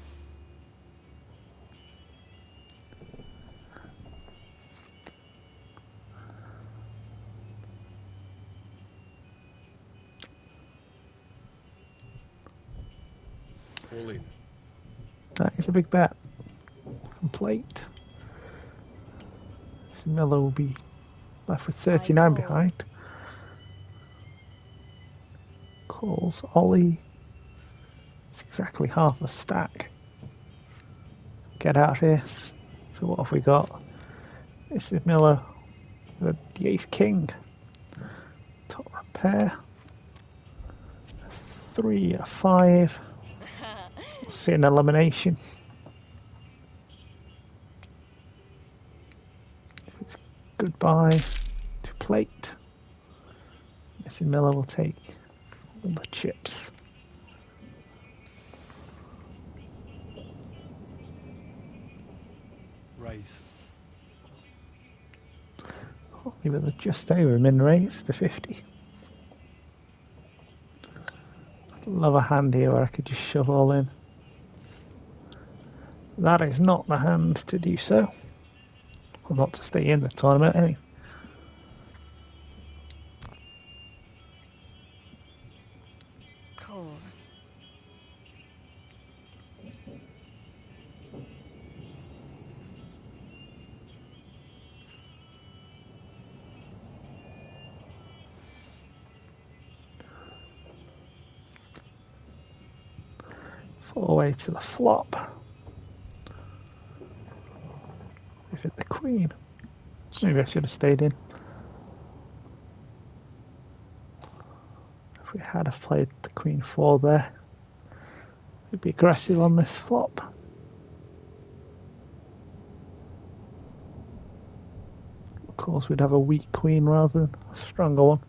All in. That is a big bet. From plate. So Miller will be left with 39 call. behind. Calls Ollie. It's exactly half a stack. Get out here. So what have we got? This is Miller. The ace king. Top pair. 3, a 5. We'll see an elimination. It's goodbye to plate. Mr. Miller will take all the chips. Raise. Only with a just over min raise to 50. I'd love a hand here where I could just shove all in. That is not the hand to do so. Well, not to stay in the tournament anyway. Call. Four way to the flop. We've hit the queen. Maybe I should have stayed in. If we had have played the queen 4 there, we'd be aggressive on this flop. Of course, we'd have a weak queen rather than a stronger one.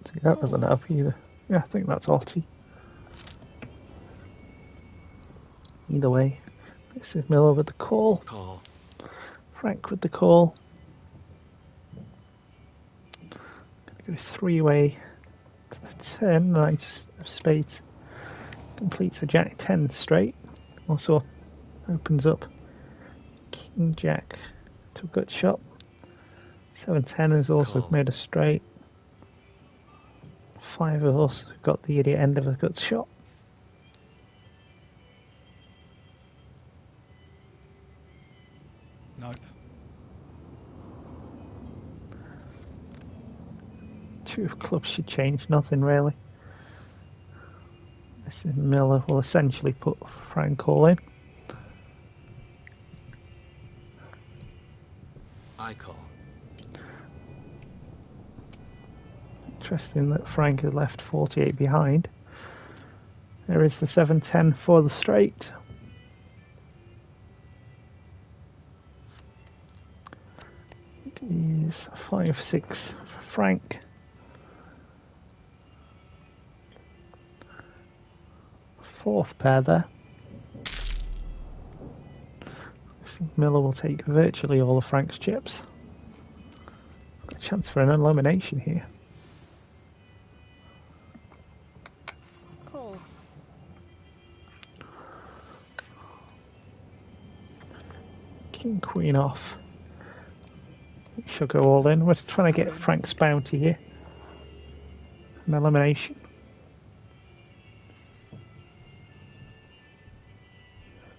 See, that doesn't help either. Yeah, I think that's Alti. Either way, this is Miller with the call. Call. Frank with the call. Gonna go 3-way to the 10, knight of spades. Completes a jack 10 straight. Also opens up king jack to a gut shot. 7-10 has also Call. made a straight. 5 of us got the idiot end of a gut shot. Nope. 2 of clubs should change nothing really. This is Miller will essentially put Frank all in. I call. Interesting that Frank has left 48 behind. There is the 7-10 for the straight. It is 5-6 for Frank. Fourth pair there. Miller will take virtually all of Frank's chips. Got a chance for an elimination here. Call. King Queen off. We shall go all in. We're trying to get Frank's bounty here. An elimination.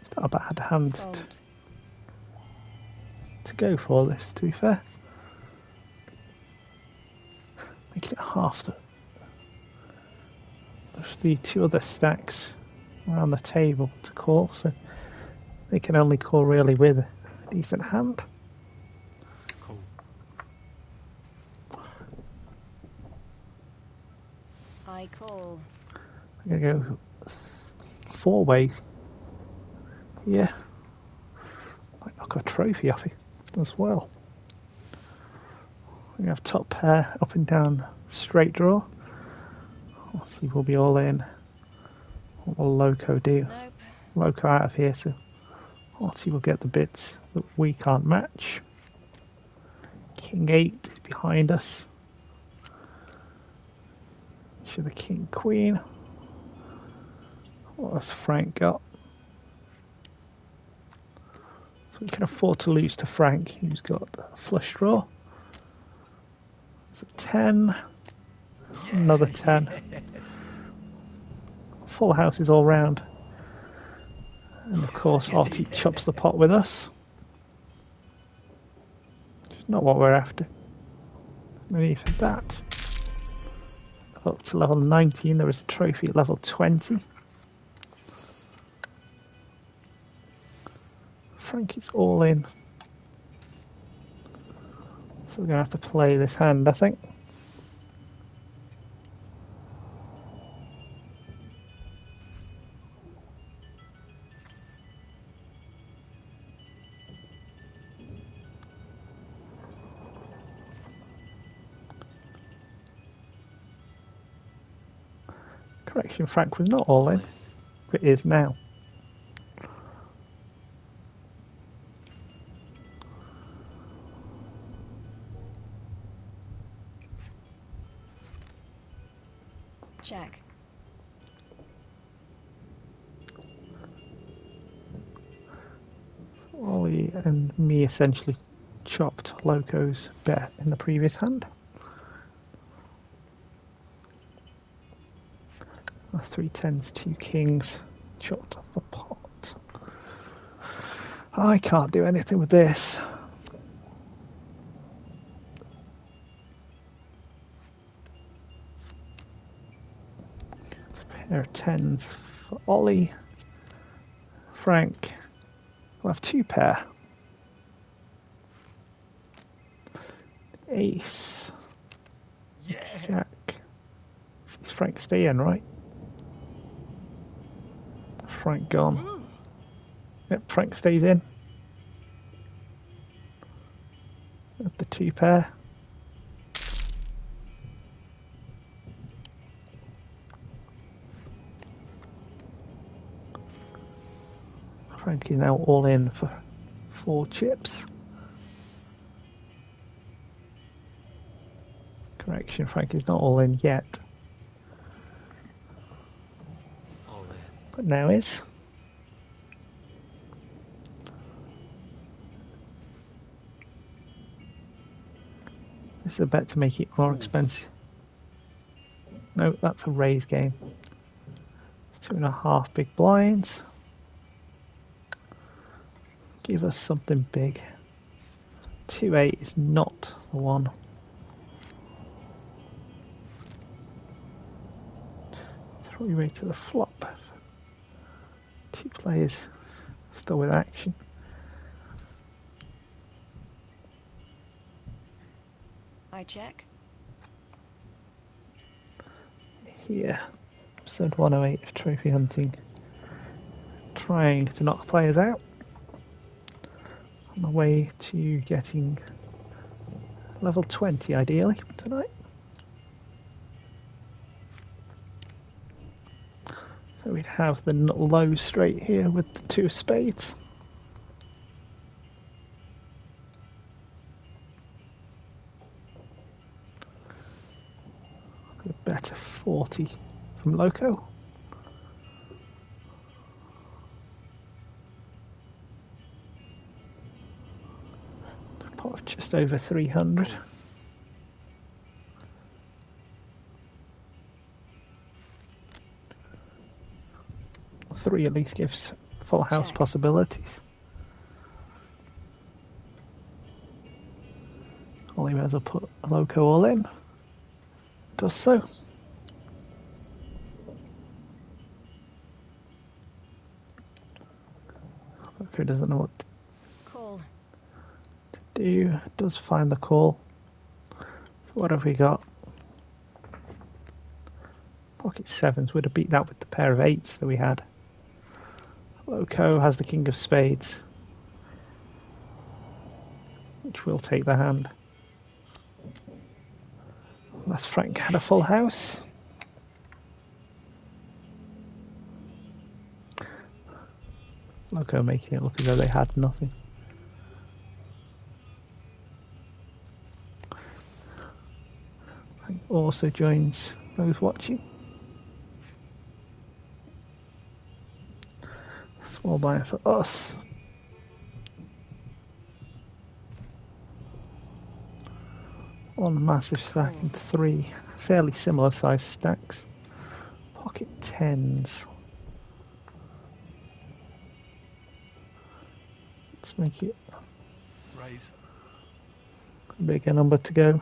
It's not a bad hand Fold. to go for this, to be fair. Making it half the 2 other stacks around the table to call, so they can only call really with a decent hand. Call. I call. I'm going to go 4-way. Yeah. Might knock a trophy off it as well. We have top pair, up and down, straight draw. Let's see, we'll be all in. What will Loco do? Nope. Loco out of here, so let's see, we'll get the bits that we can't match. King 8 is behind us. Should the King Queen. What has Frank got? So we can afford to lose to Frank, who's got a flush draw. It's a 10. Another 10. Full houses all round. And of course, Artie chops the pot with us. Which is not what we're after. Underneath that, up to level 19, there is a trophy at level 20. Frank is all in. So we're going to have to play this hand, I think. Correction, Frank was not all in, but is now. Check. Ollie and me essentially chopped Loco's bet in the previous hand. 3 tens, 2 kings, chopped off the pot. I can't do anything with this. It's a pair of tens for Ollie. Frank will have 2 pair. Ace. Jack. Is Frank staying, right? Frank gone. Yep, Frank stays in. At the 2 pair. Frank is now all in for 4 chips. Correction, Frank is not all in yet. All in. But now is. This is a bet to make it more expensive. No, that's a raise game. It's 2.5 big blinds. Give us something big. 2-8 is not the one. Three-way to the flop. 2 players still with action. I check. Here, episode 108 of Trophy Hunting. Trying to knock players out. On the way to getting level 20 ideally tonight. So we'd have the low straight here with the 2 spades. A better 40 from Loco. Pot of just over 300. Three at least gives full house Check. possibilities. Ollie may as well put a Loco all in. Does so. Loco doesn't know what Call. to do. Does find the call. So what have we got? Pocket sevens. Would have beat that with the pair of 8s that we had. Loco has the king of spades, which will take the hand. Unless Frank had a full house. Loco making it look as though they had nothing. Frank also joins those watching. Small blind for us. One massive stack and three fairly similar sized stacks. Pocket tens. Let's make it Raise. a bigger number to go.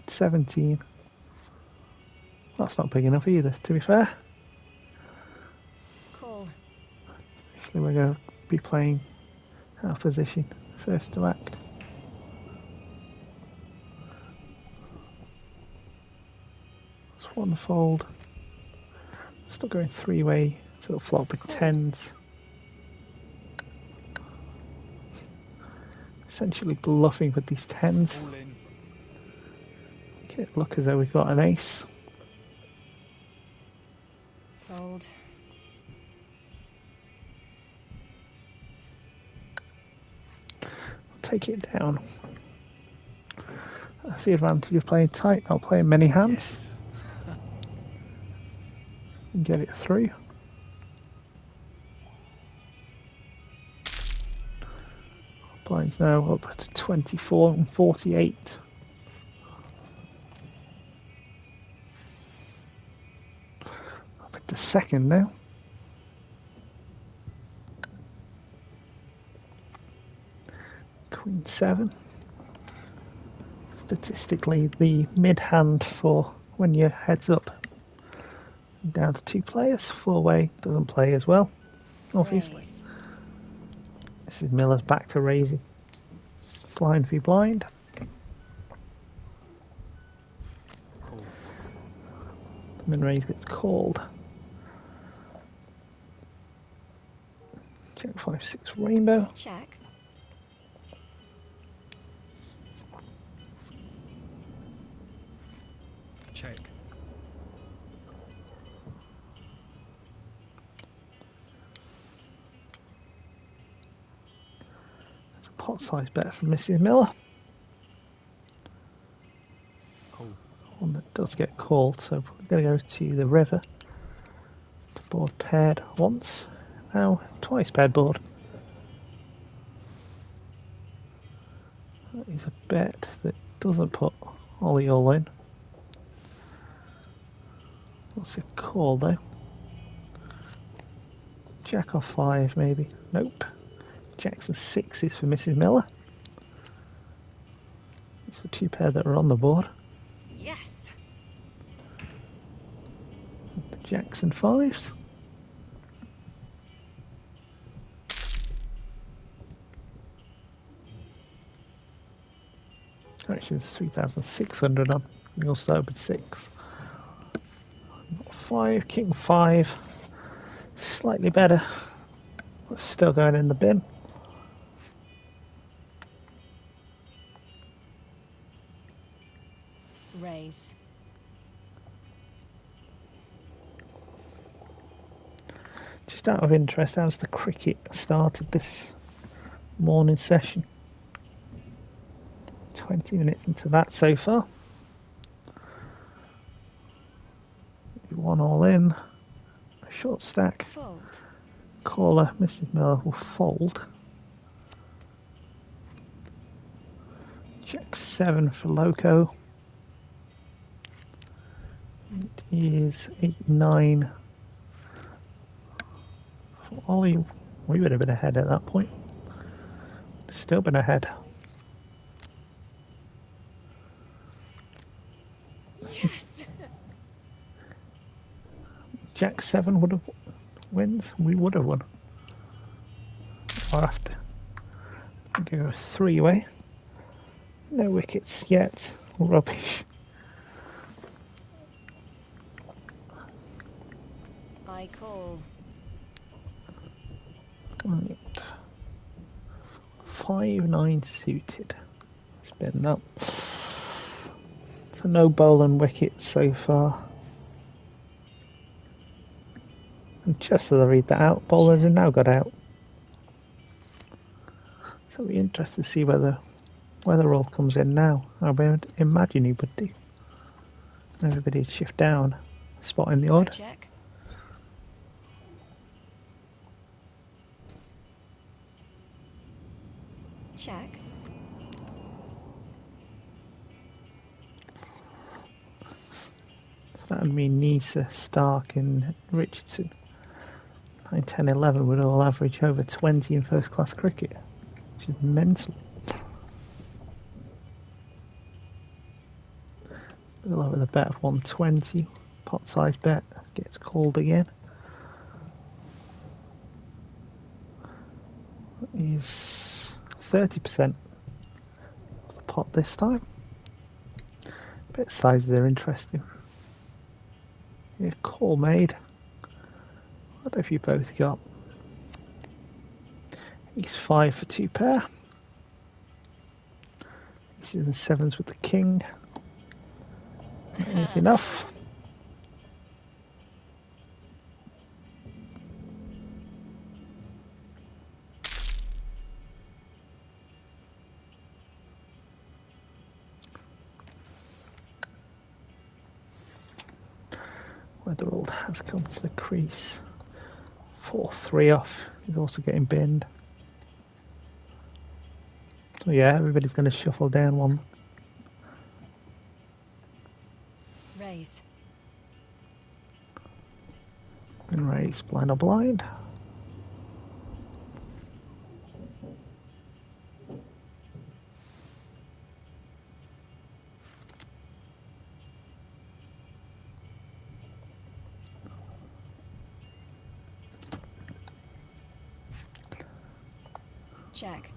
17. That's not big enough either, to be fair. Call. Actually, we're going to be playing our position first to act. It's one fold. Still going three-way, so it'll flop with tens. Essentially bluffing with these tens. All in. Okay, look as though we've got an ace. Fold. Take it down. That's the advantage of playing tight, not playing many hands. Yes. And get it through. Blinds now up to 24 and 48. Up into second now. Queen 7. Statistically, the mid hand for when you're heads up. Down to two players. Four-way doesn't play as well, obviously. Raise. This is Miller's back to raising. Blind v blind. Call. The min raise gets called. Check 5-6 rainbow. Check. Check. It's a pot size bet from Mrs. Miller. Call. One that does get called, so we're going to go to the river. The board paired once, now twice paired board. That is a bet that doesn't put Ollie all in. What's a call though? Jack off 5 maybe. Nope. Jacks and 6s for Mrs. Miller. It's the two pair that are on the board. Yes. The Jacks and 5s. Actually, there's 3,600 on. You'll start with 6. 5, king 5. Slightly better. But still going in the bin. Raise. Just out of interest, how's the cricket started this morning session? 20 minutes into that so far. One all in. A short stack. Fold. Caller, Mrs. Miller will fold. Check 7 for Loco. It is 8-9 for Ollie. We would have been ahead at that point. Still been ahead. Yes. Jack 7 would have wins. We would have won. Or after. Go 3-way. No wickets yet. Rubbish. I call. Right. 5-9 suited. Spin that. So no bowling wickets so far. And just as I read that out, bowlers have now got out. So it'll be interesting to see whether Weatherall comes in now. I would imagine he would do. Everybody would shift down, spot in the I order. check. Check. That would mean Nisa, Stark and Richardson, 9, 10, 11 would all average over 20 in first class cricket, which is mental. We'll have with a bet of 120, pot size bet, gets called again. Is 30% of the pot this time. Bet sizes are interesting. Yeah, call made. What have you both got? Ace 5 for 2 pair. Aces and 7s with the king. That is enough. Weatherald has come to the crease. 4-3 off. He's also getting binned. So yeah, everybody's going to shuffle down one. Raise. And raise blind or blind. Check.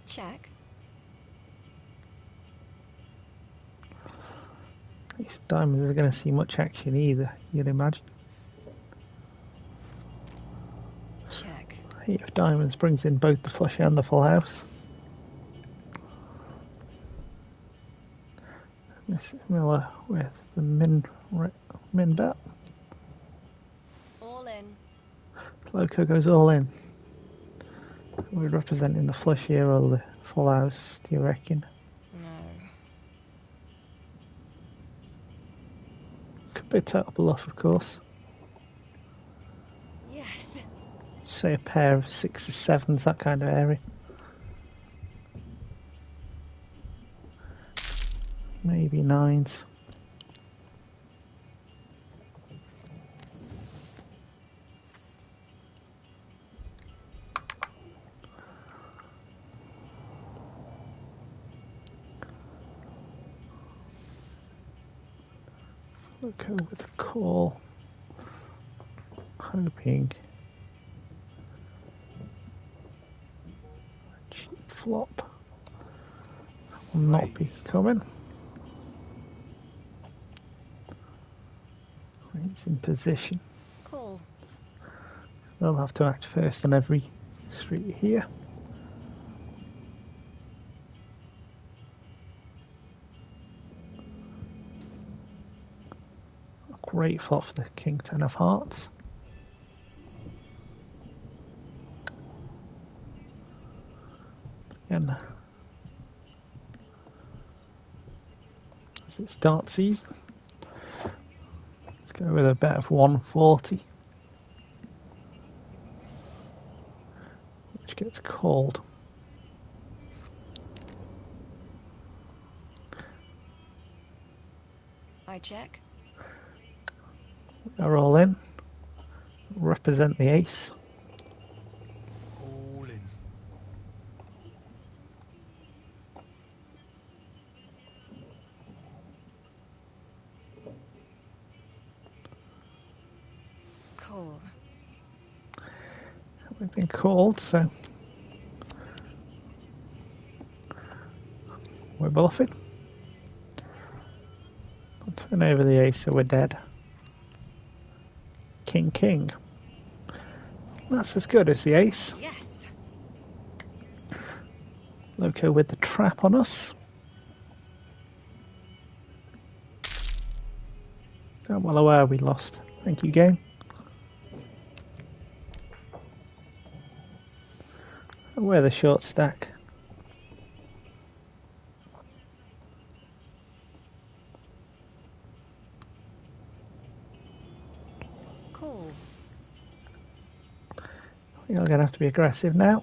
Check. These diamonds are going to see much action either, you'd imagine. Check. 8 of diamonds brings in both the flush and the full house. This is Miller with the min bet. All in. Loco goes all in. We're representing the flush here or the full house, do you reckon? No. Could be a total bluff, of course. Yes. Say a pair of 6s or 7s, that kind of area. Maybe 9s. Loco with a call. Hoping. Cheap flop. Will not be coming. He's in position. Call. They'll have to act first on every street here. Great flop for the King 10 of Hearts. Again, as it starts season, let's go with a bet of 140, which gets called. I check. Are all in. Represent the ace. All in. Call. We've been called, so we're bluffing. I'll turn over the ace, so we're dead. King, king. That's as good as the ace. Yes. Loco with the trap on us. I'm well aware we lost. Thank you, game. And we're the short stack. Call. You're going to have to be aggressive now.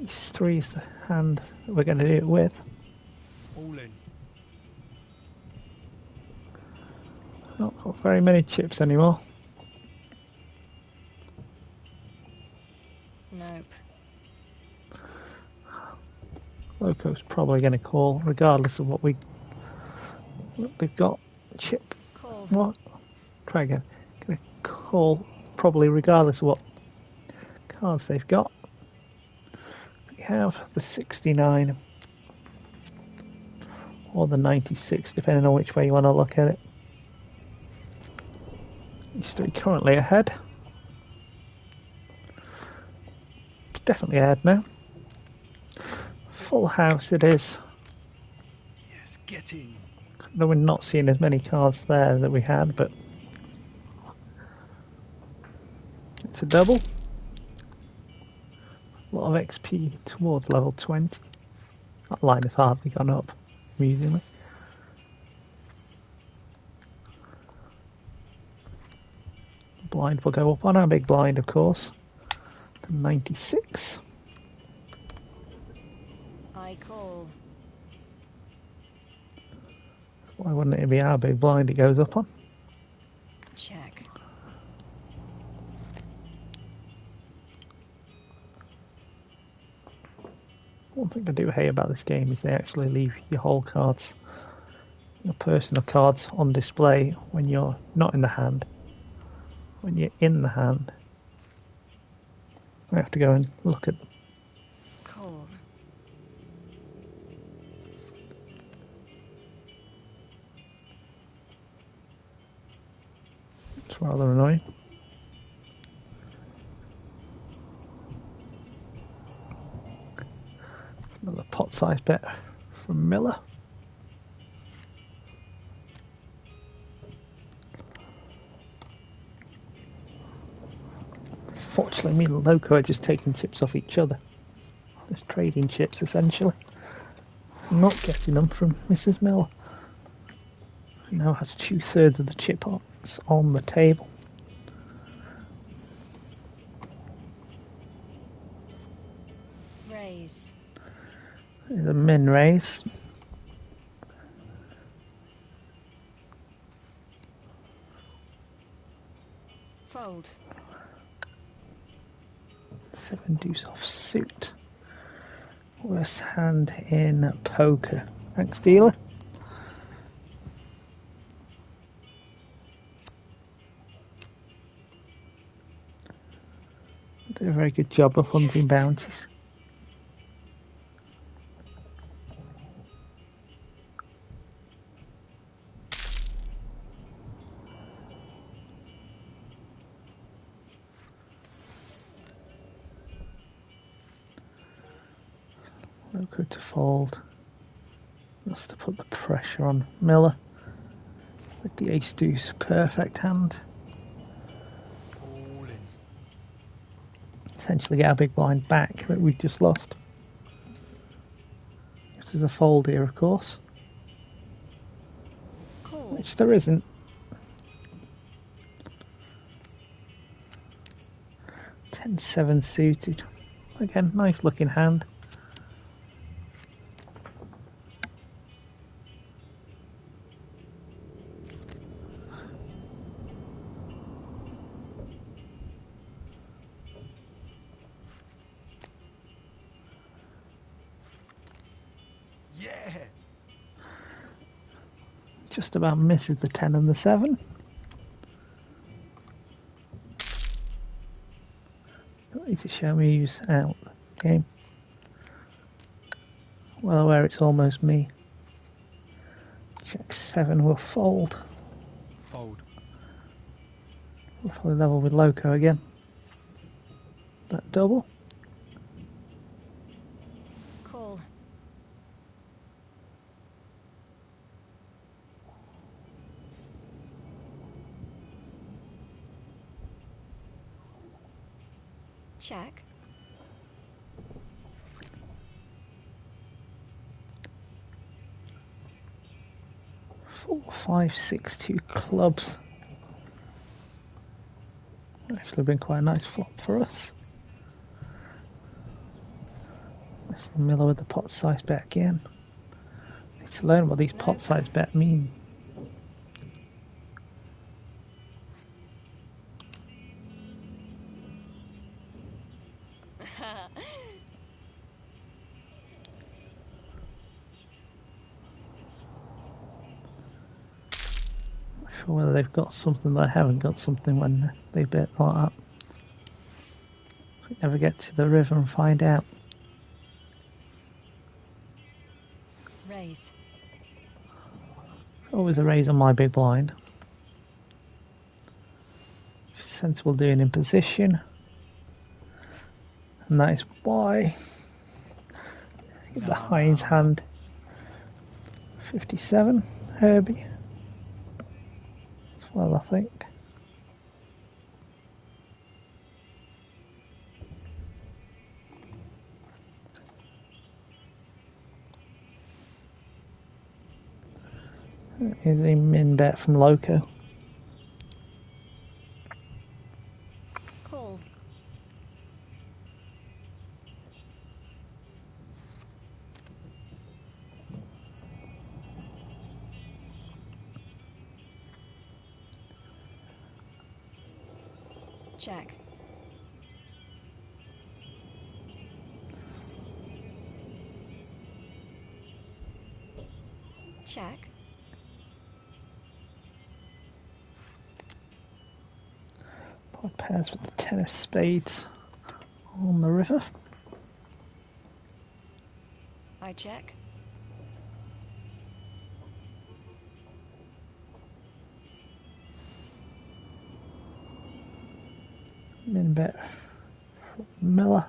Ace 3 is the hand that we're going to do it with. All in. Not got very many chips anymore. Nope. Loco's probably going to call, regardless of what they've got. Chip. Call. What? Try again. Going to call, probably regardless of what cards they've got. We have the 69 or the 96, depending on which way you want to look at it. These three currently ahead. Definitely ahead now. Full house it is. Yes, get in. Though we're not seeing as many cards there that we had, but it's a double. A lot of XP towards level 20. That line has hardly gone up, amusingly. The blind will go up on our big blind, of course. To 96. I call. Why wouldn't it be our big blind it goes up on? Check. One thing I do hate about this game is they actually leave your whole cards, your personal cards, on display when you're not in the hand. When you're in the hand, I have to go and look at them. Call. It's rather annoying. Another pot-sized bet from Miller. Fortunately, me and Loco are just taking chips off each other. Just trading chips, essentially. Not getting them from Mrs. Miller, who now has 2/3 of the chip pots on the table. Raise. There's a min raise. Fold. 7 deuce off suit. Worst hand in poker. Thanks, dealer. Did a very good job of hunting bounties. Loco to fold. Just to put the pressure on Miller with the ace deuce. Perfect hand. All in. Essentially get our big blind back that we just lost. This is a fold here, of course, Call. which there isn't. 10-7 suited. Again, nice looking hand. Yeah. Just about misses the 10 and the 7. Don't need to show me who's out the game. Well aware it's almost me. Check 7 will fold. Fold. Roughly level with Loco again. That double. Call. Check. 4, 5, 6, 2 clubs. Actually been quite a nice flop for us. This is Miller with the pot size bet again. Need to learn what these pot size bet mean. Not sure whether they've got something that I haven't got something when they bet like that. We never get to the river and find out. Raise. Always a raise on my big blind. Sensible doing in position. And that is why the Heinz hand 57 Herbie as well, I think. That is a min bet from Loco. Call. Check. Check. Pot pairs with the 10 of spades on the river. I check. Min bet from Miller,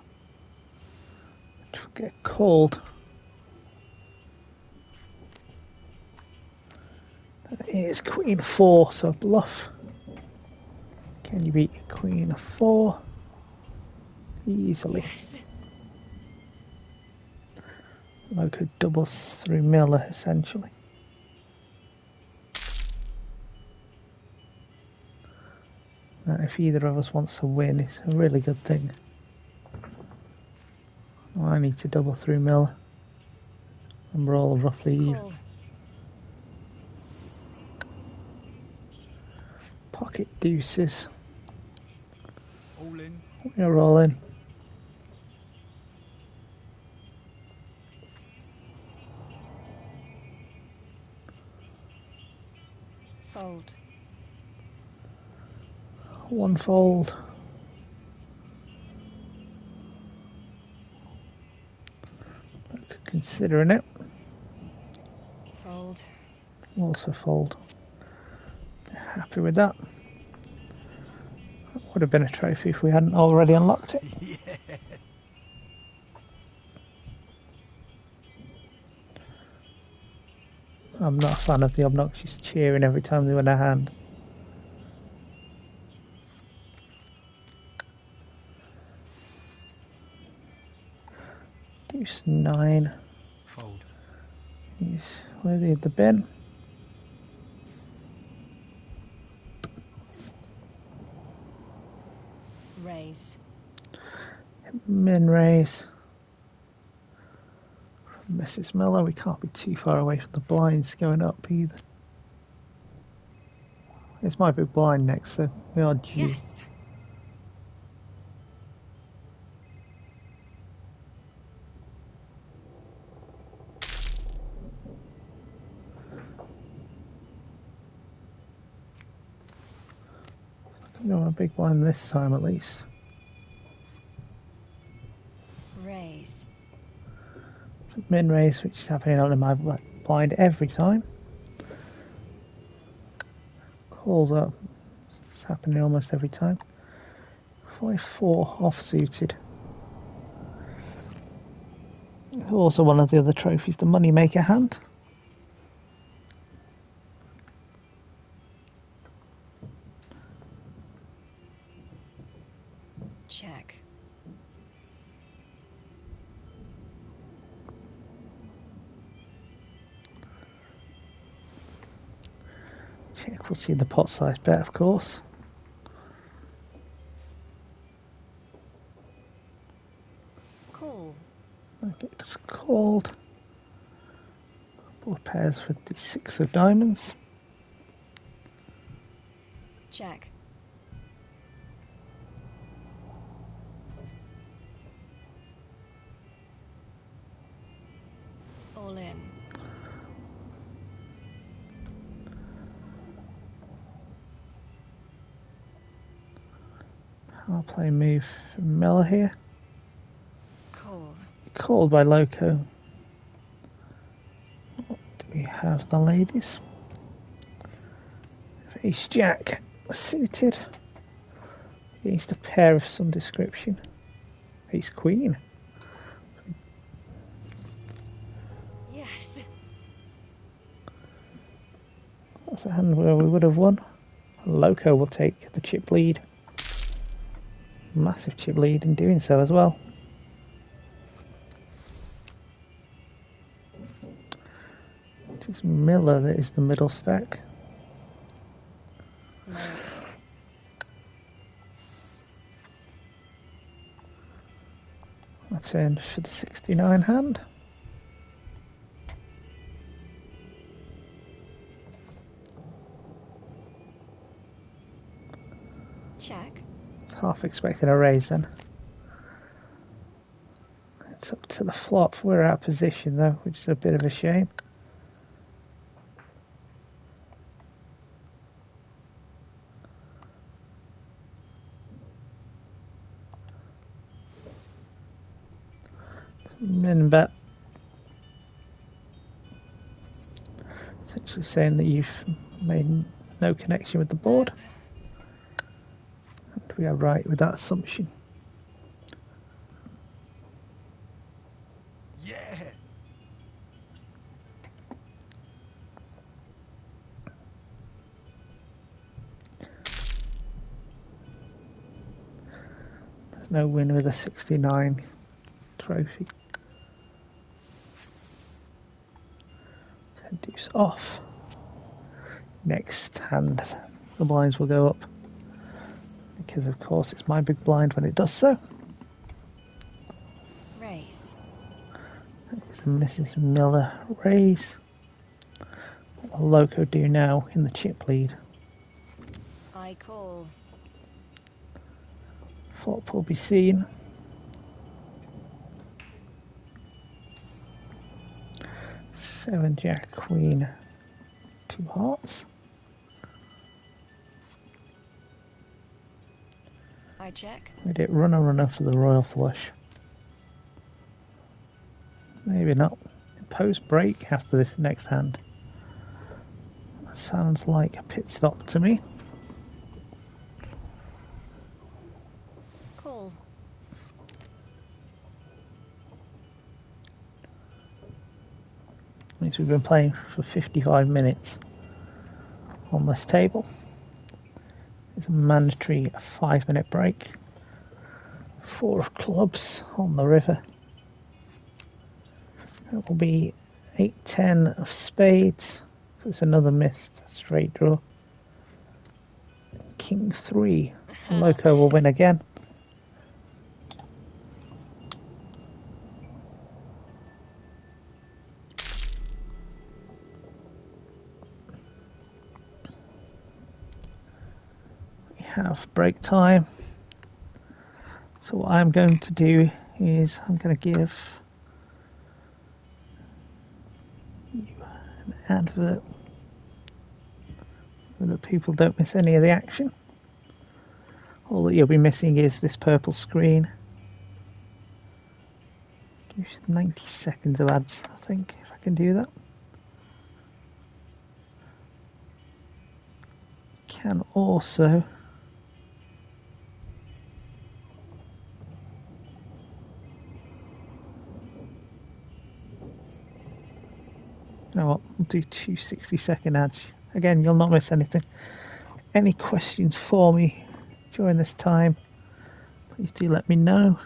which will get called. That is Queen 4, so bluff. Can you beat Queen 4? Easily. Yes. Loco doubles through Miller, essentially. Now, if either of us wants to win, it's a really good thing. I need to double through Miller. And we're all roughly even. Call. Pocket deuces. All in. We're all in. Fold. One fold. Considering it. Fold. Also fold. Happy with that. That would have been a trophy if we hadn't already unlocked it. Yeah. I'm not a fan of the obnoxious cheering every time they win a hand. Deuce 9. Fold. He's worthy of the bin. Raise. Min raise. From Mrs. Miller, we can't be too far away from the blinds going up either. It's my big blind next, so we are due. Yes. I'm going a big blind this time at least. Raise. It's a min raise, which is happening on my blind every time. Calls up. It's happening almost every time. 5-4 off suited. Also one of the other trophies, the moneymaker hand. Check. Check, we'll see the pot size bet, of course. Call. It's called. Board pairs for the 6 of diamonds. Check. All in. I'll play move for Miller here. Call. Called by Loco. What do we have? The ladies. Ace Jack suited against a pair of some description. Ace Queen. Yes. That's a hand where we would have won. Loco will take the chip lead. Massive chip lead in doing so as well. It is Miller that is the middle stack. Note. That's in for the 69 hand. Check. Half expecting a raise then. It's up to the flop. We're out of position though, which is a bit of a shame. Min bet. Essentially saying that you've made no connection with the board. And we are right with that assumption. Yeah. There's no win with a 69 trophy. 10 deuce off. Next hand, the blinds will go up. Because of course it's my big blind when it does so. Raise. It's a Mrs. Miller raise. What will Loco do now in the chip lead? I call. Flop will be seen. Seven Jack Queen, 2 hearts. I check. Made it runner for the royal flush. Maybe not. Post break after this next hand. That sounds like a pit stop to me. Call. Means we've been playing for 55 minutes on this table. It's a mandatory 5-minute break. 4 of clubs on the river. It will be 8-10 of spades. So it's another missed straight draw. King 3. Loco will win again. We have break time. So what I'm going to do is I'm going to give you an advert so that people don't miss any of the action. All that you'll be missing is this purple screen. Gives you 90 seconds of ads, I think, if I can do that. Can also you know what, we'll do 2 60-second ads. Again, you'll not miss anything. Any questions for me during this time, please do let me know.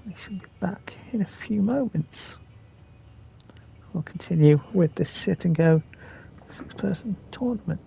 We should be back in a few moments. We'll continue with this sit and go 6-person tournament.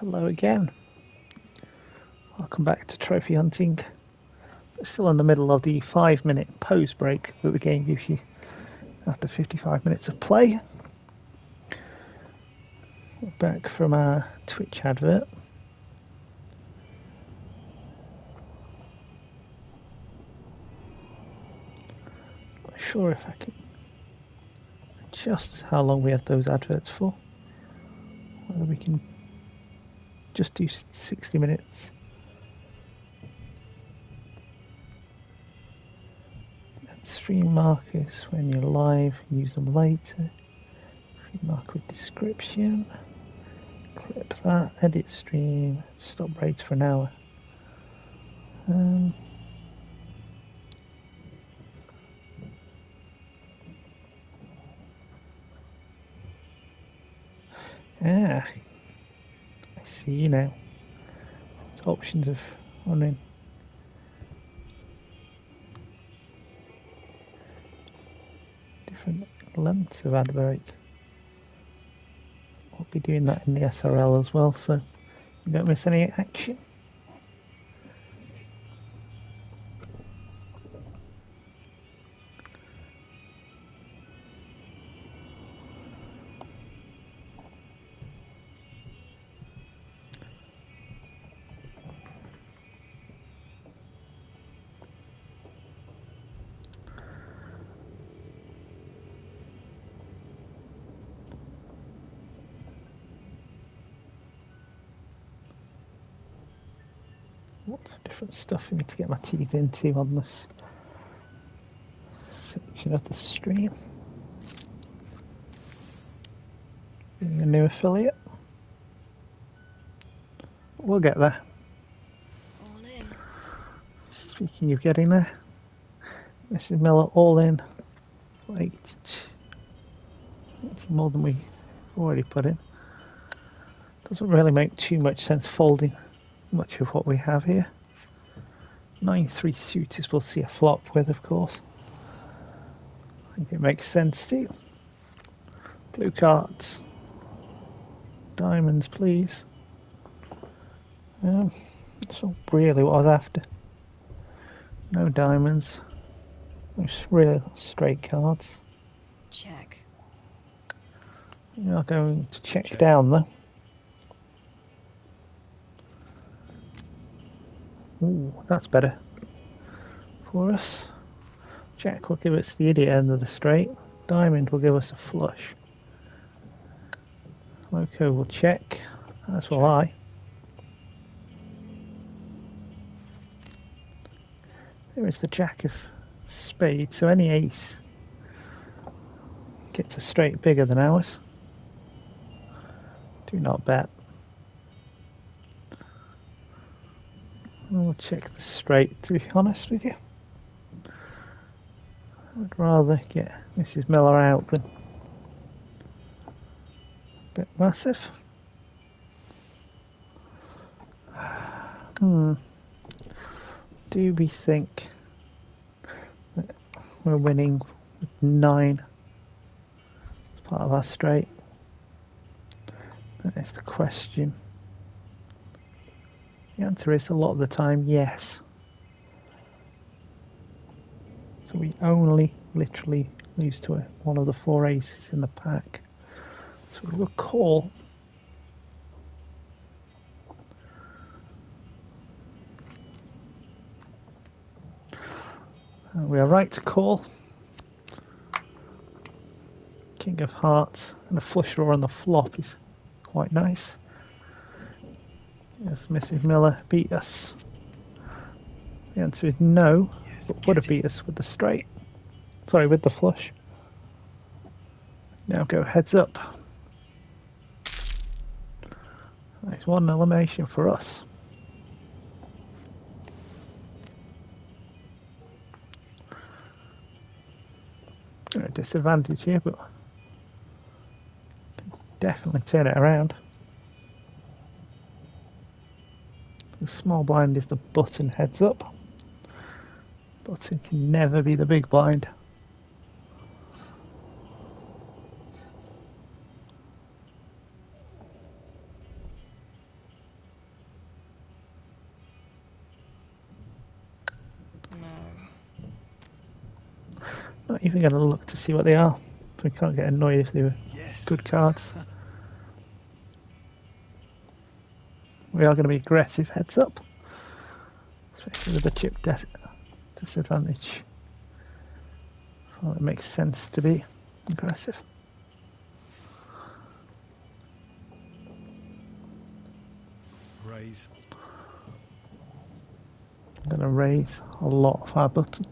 Hello again. Welcome back to Trophy Hunting. Still in the middle of the 5-minute pose break that the game gives you after 55 minutes of play. We're back from our Twitch advert. Not sure if I can adjust how long we have those adverts for. Whether we can just do 60 minutes. And stream markers when you're live, use them later. Mark with description. Clip that, edit stream, stop rates for an hour. I see you now. There's options of running different lengths of ad break. We'll be doing that in the SRL as well, so you don't miss any action. Lots of different stuff for me to get my teeth into on this section of the stream. Being a new affiliate. We'll get there. All in. Speaking of getting there, Mrs. Miller all in for 80 more than we've already put in. Doesn't really make too much sense folding much of what we have here. 9-3 suitors we'll see a flop with, of course. I think it makes sense to. Blue cards. Diamonds, please. That's not really what I was after. No diamonds. No real straight cards. Check. We are going to check down though. Ooh, that's better for us. Jack will give us the idiot end of the straight. Diamond will give us a flush. Loco will check. As will I. There is the Jack of Spades, so any ace gets a straight bigger than ours. Do not bet. We'll check the straight, to be honest with you. I'd rather get Mrs. Miller out than a bit massive. Do we think that we're winning with 9 as part of our straight? That is the question. The answer is a lot of the time yes. So we only literally lose to one of the 4 aces in the pack. So we will call. We are right to call. King of Hearts and a flush draw on the flop is quite nice. Yes, Mrs. Miller beat us. The answer is no, but would have beat us with the straight. Sorry, with the flush. Now go heads up. Nice one elimination for us. We're at a disadvantage here, but can definitely turn it around. The small blind is the button heads up. Button can never be the big blind. Not even going to look to see what they are. So we can't get annoyed if they were Yes. good cards. We are going to be aggressive, heads up. Especially with the chip disadvantage. Well, it makes sense to be aggressive. Raise. I'm going to raise a lot of our button.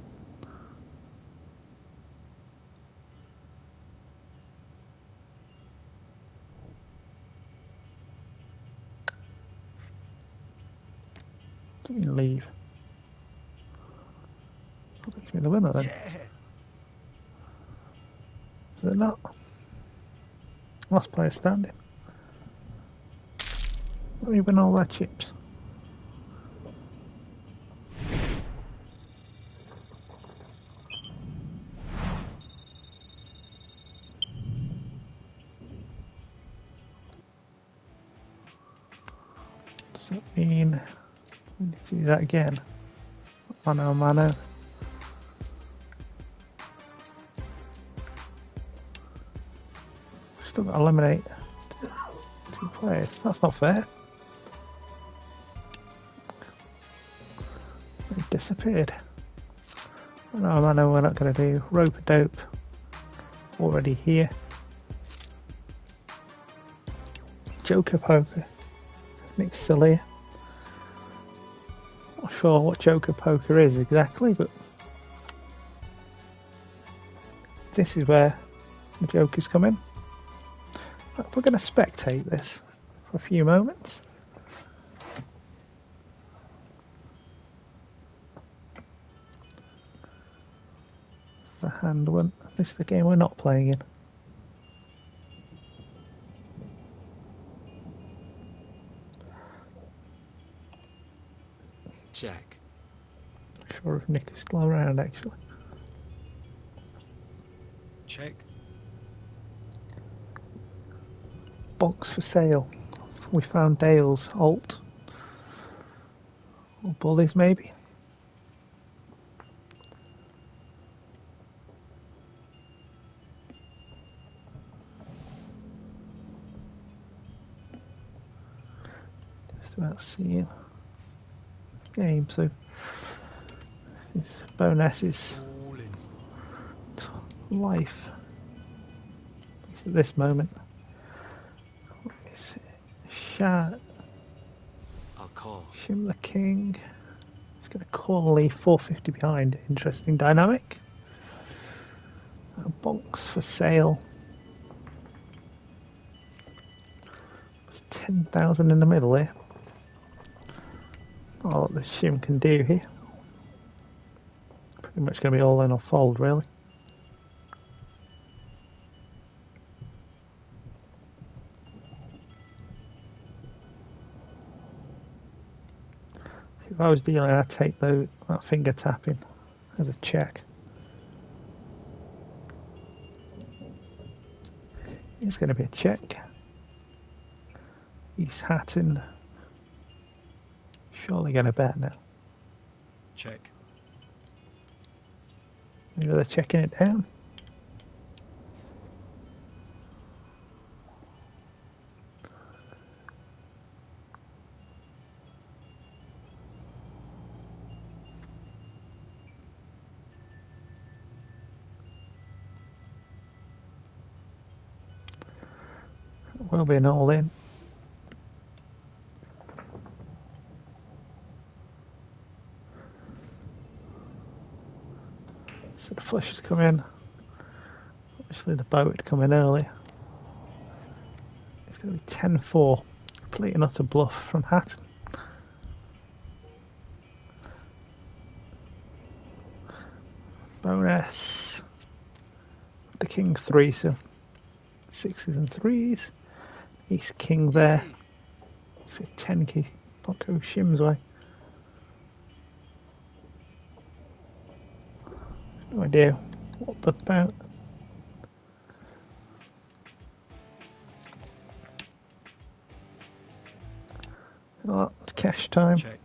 Let me leave. That makes me the winner then. Yeah. Is it not? Last player standing. Let me win all their chips. Does that mean we need to do that again? Mano a mano. Still got to eliminate 2 players. That's not fair. They disappeared. Mano a mano we're not going to do. Rope a dope. Already here. Joker poker. Nick's still here. Not sure what Joker poker is exactly, but this is where the Jokers come in. We're going to spectate this for a few moments. The hand one. This is the game we're not playing in. Check. Not sure if Nick is still around actually. Check. Box for sale. We found Dale's alt. Or bullies maybe. Just about seeing game, so this bonuses All in. life. At least at this moment. It's I'll call. Shim the King. He's going to call Lee 450 behind. Interesting dynamic. A box for sale. There's 10,000 in the middle here. Not a lot the Shim can do here. Pretty much going to be all in or fold, really. If I was dealing, I'd take that finger tapping as a check. It's going to be a check. He's hatting. Surely going to bet now. Check. Maybe they're checking it down. Will be an all in. So the flush has come in. Obviously the boat had come in earlier. It's going to be 10-4. Complete and utter bluff from Hatton. Bonus. The king 3, so 6s and 3s. Ace king there. So 10 key. Not go Shim's way. No idea what the about. Oh, it's cash time. Check.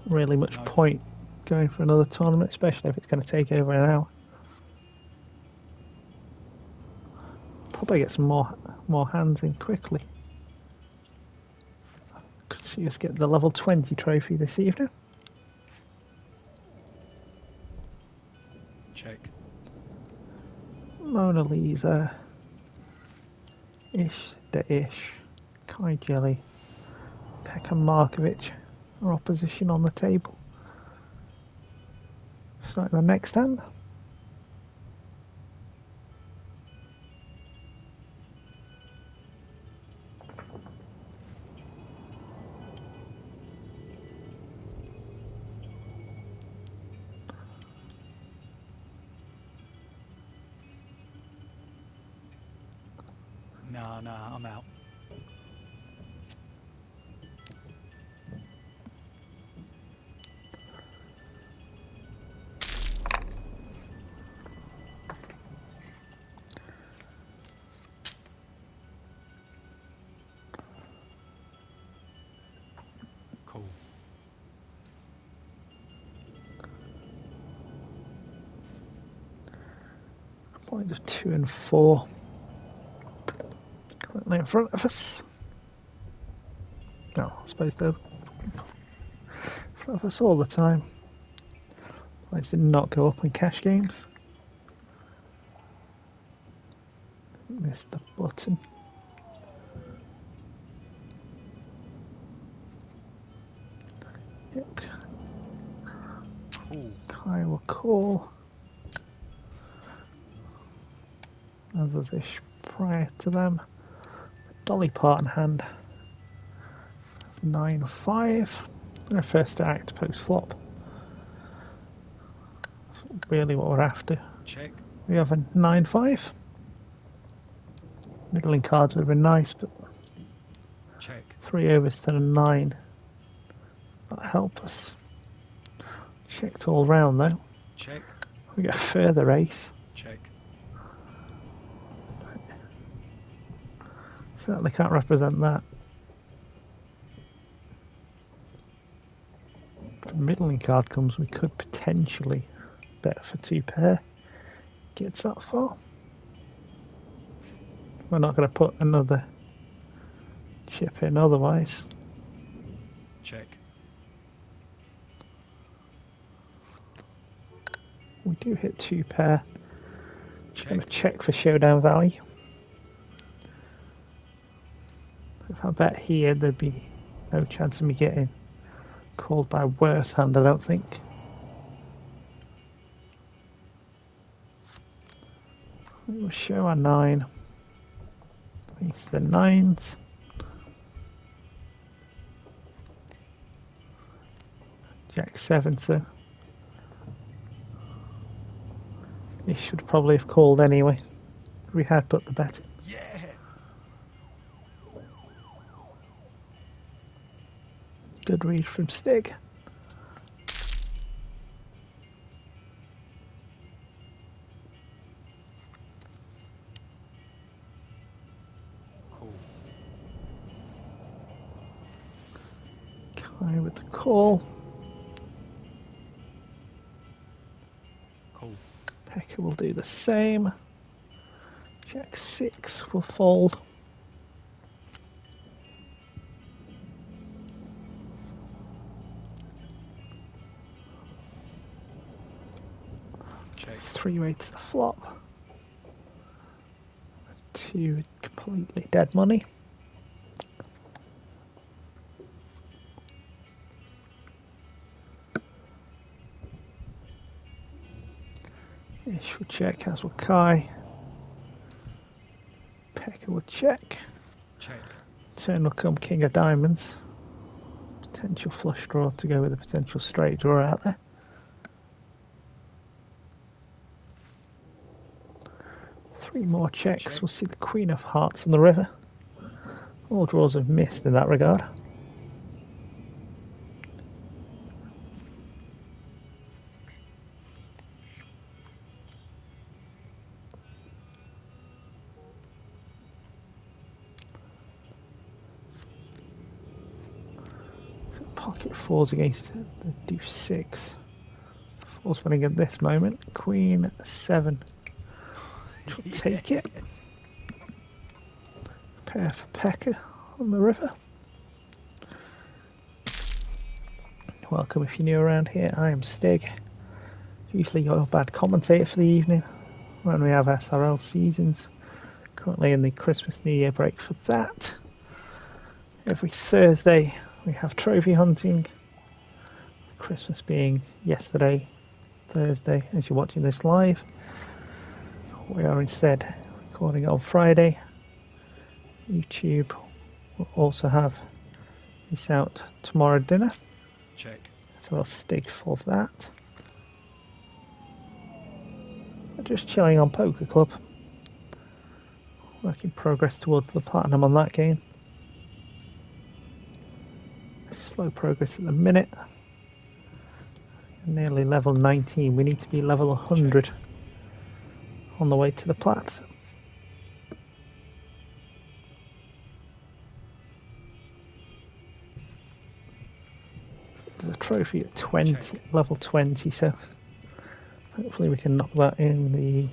really much No. point going for another tournament, especially if it's going to take over an hour. Probably get some more hands in quickly. Could see us get the level 20 trophy this evening. Check. Mona Lisa, Ish the Ish, Kai Jelly, Pekka Markovic are opposition on the table. Starting the next hand. Nah, I'm out. Cool. Points of 2 and 4. Currently in front of us. No, I suppose they're in front of us all the time. Points did not go up in cash games. Missed the button. Yep. Cool. Kai will call. Others ish prior to them. Dolly Parton hand. 9-5. Their first to act post flop. That's really what we're after. Check. We have a 9-5. Middling cards would have been nice, but Check. 3 overs to the 9. That'll help us. Checked all round though. Check. We get a further ace. Check. Certainly can't represent that. If a middling card comes, we could potentially bet for 2 pair. Gets that far. We're not going to put another chip in otherwise. Check. We do hit 2 pair. Just going to Check. check for showdown value. If I bet here, there'd be no chance of me getting called by a worse hand, I don't think. We'll show our 9. It's the 9s. Jack 7, so he should probably have called anyway. We had put the bet in. Yeah. Good read from Stig. Cool. Kai with the call. Cool. Pekka will do the same. Jack 6 will fold. Check. 3-way to the flop. 2 completely dead money. Ish will check, as will Kai. Pekka will check. Check. Turn will come King of Diamonds. Potential flush draw to go with a potential straight draw out there. Three more checks. Check. We'll see the Queen of Hearts on the river. All draws have missed in that regard. Pocket fours against the deuce six. Fours winning at this moment. Queen seven. Which will take it. Pair for Pekka on the river. Welcome if you're new around here. I am Stig. Usually your bad commentator for the evening when we have SRL seasons. Currently in the Christmas New Year break for that. Every Thursday we have trophy hunting. Christmas being yesterday, Thursday, as you're watching this live. We are instead recording it on Friday. YouTube will also have this out tomorrow dinner. Check. So I'll stick for that. We're just chilling on Poker Club. Work in progress towards the platinum on that game. Slow progress at the minute. Nearly level 19. We need to be level 100 on the way to the plat. The trophy at 20, level 20, so hopefully we can knock that in the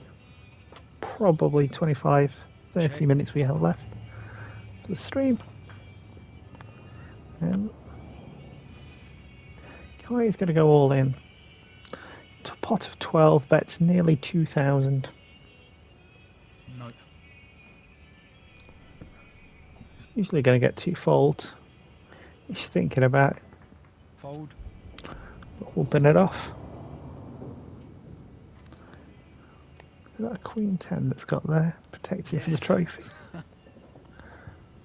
probably 25, 30 minutes we have left of the stream. Kai is going to go all in. It's a pot of 12 bets, nearly 2,000. Nope. He's usually going to get two folds. He's thinking about it. Fold. But we'll bin it off. Is that a Queen 10 that's got there? Protecting for the trophy.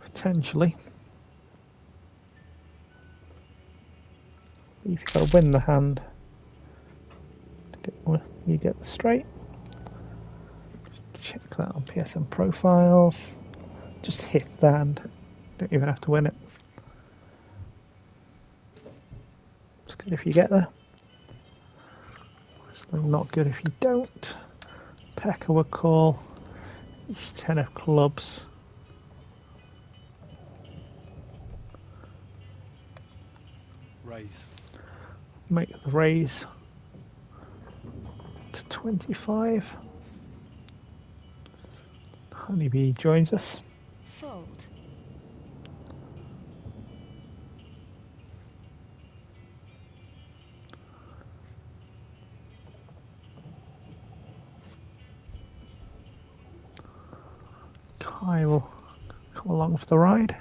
Potentially. You've got to win the hand. You get the straight. Check that on PSN profiles. Just hit the hand. Don't even have to win it. It's good if you get there. It's not good if you don't. Pekka would call. He's 10 of clubs. Raise. Make the raise to 25. Honeybee joins us. Fold. Kai will come along for the ride.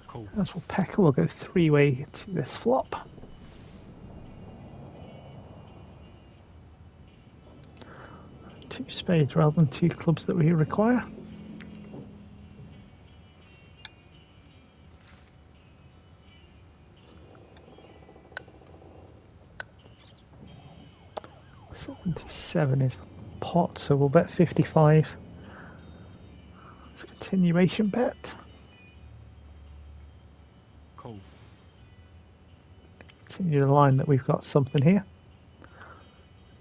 Cool. As will Pekka will go three-way to this flop. Two spades rather than two clubs that we require. $77 is the pot, so we'll bet 55. It's a continuation bet. Cool. Continue the line that we've got something here.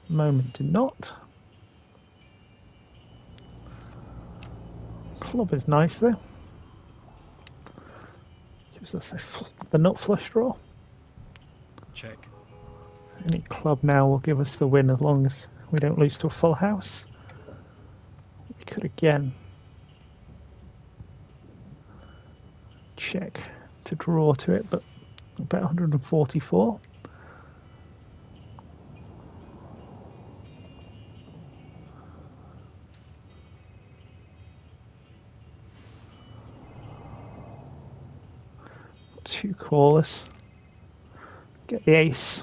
Moment to not. Club is nice though. Gives us the nut flush draw. Check. Any club now will give us the win as long as we don't lose to a full house. We could again check to draw to it, but about 144. Two callers. Get the ace.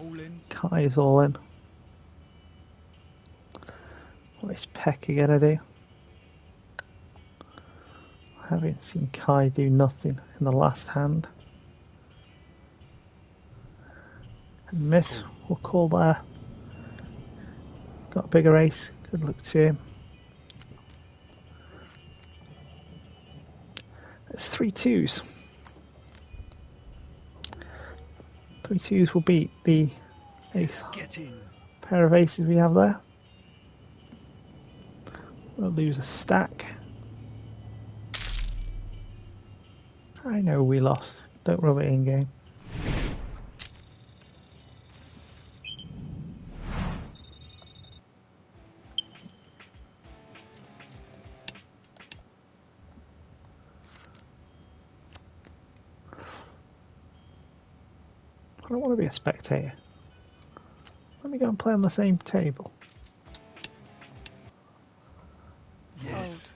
All in. Kai is all in. What is Pekka gonna do? I haven't seen Kai do nothing in the last hand. And miss. We'll call there. Got a bigger ace. Good luck to him. It's 3 twos. 3 twos will beat the ace. Get in. Pair of aces we have there. We'll lose a stack. I know we lost. Don't rub it in game. I don't want to be a spectator. Let me go and play on the same table. Yes.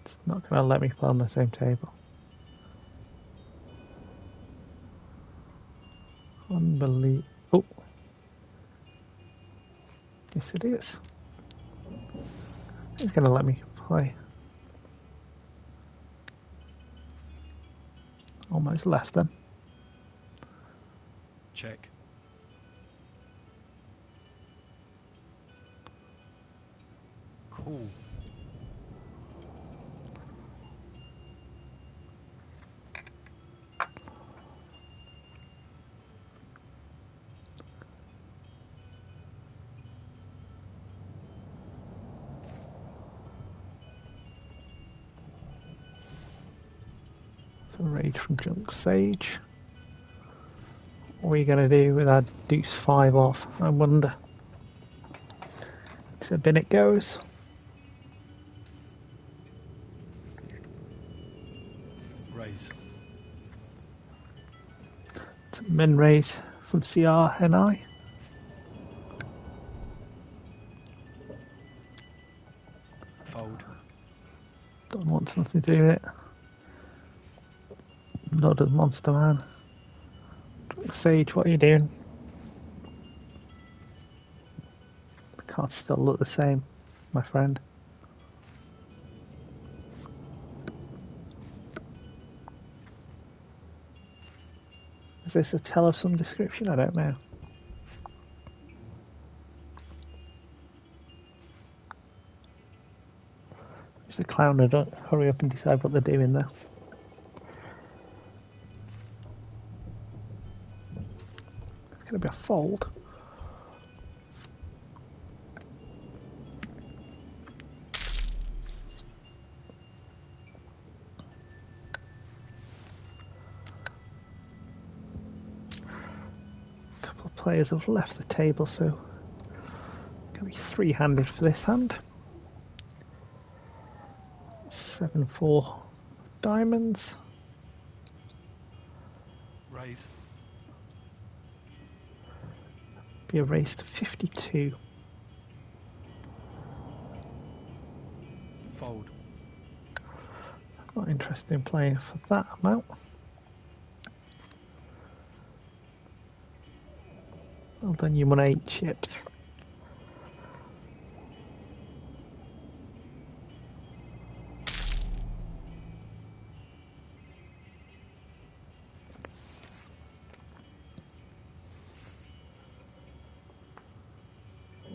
It's not going to let me play on the same table. Unbelievable. Oh. Yes, it is. It's going to let me play. Almost left them. Check. Cool. So rage from Junk Sage. What are you going to do with our Deuce 5 off? I wonder. To bin it goes. Raise. To min raise from CRNI. Fold. Don't want nothing to do with it. Nor does Monster Man. Junk Sage, what are you doing? The cards still look the same, my friend. Is this a tell of some description? I don't know. It's the clown who don't hurry up and decide what they're doing though. It's going to be a fold. A couple of players have left the table, so going to be three-handed for this hand. 7-4 diamonds. Raise. Be a race to 52. Fold. Not interested in playing for that amount. Well done, you won 8 chips.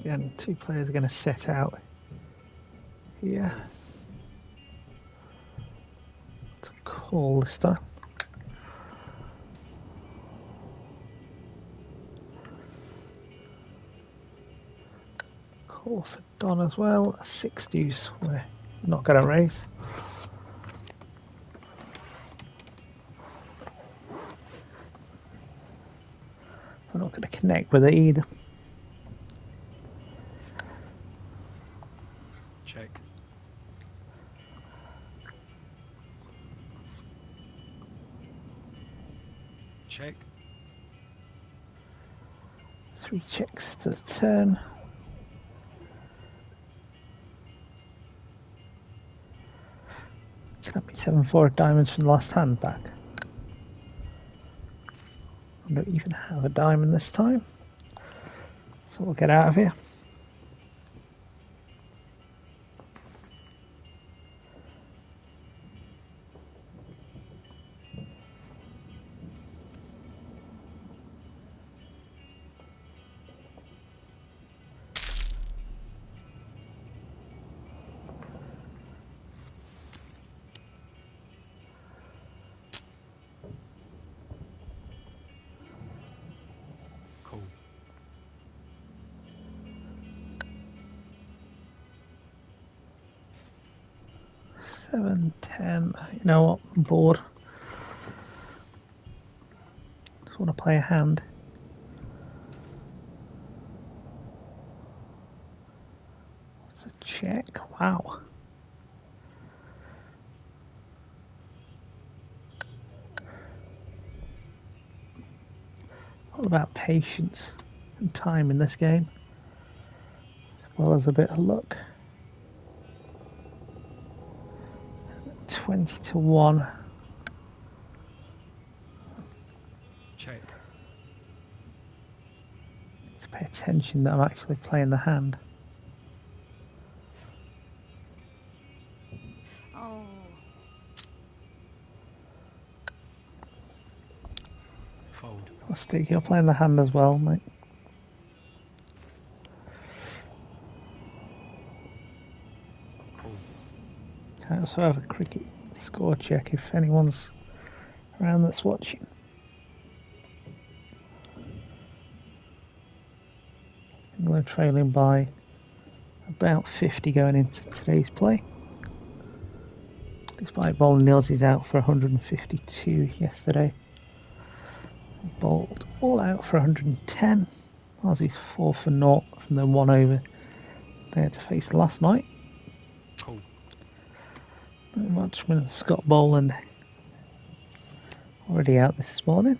Again, 2 players are going to set out here. To call this time. Call for Don as well. 6 deuce. We're not going to raise. We're not going to connect with it either. Check. Check. 3 checks to the turn. Can that be 7-4 diamonds from the last hand back? I don't even have a diamond this time. So we'll get out of here. Cool. 7, 10. You know what? I'm bored. Just want to play a hand. It's a check. Wow. All about patience and time in this game, as well as a bit of luck. 20 to 1. Check. Need to pay attention that I'm actually playing the hand. Oh. Fold. Well, Stick, you're playing the hand as well, mate. Call. I also have a cricket score check if anyone's around that's watching. England trailing by about 50 going into today's play. Despite bowling the Aussies out for 152 yesterday. Bowled all out for 110. Aussies 4 for 0 from the 1 over they had to face last night. Call. Watchman and Scott Boland already out this morning.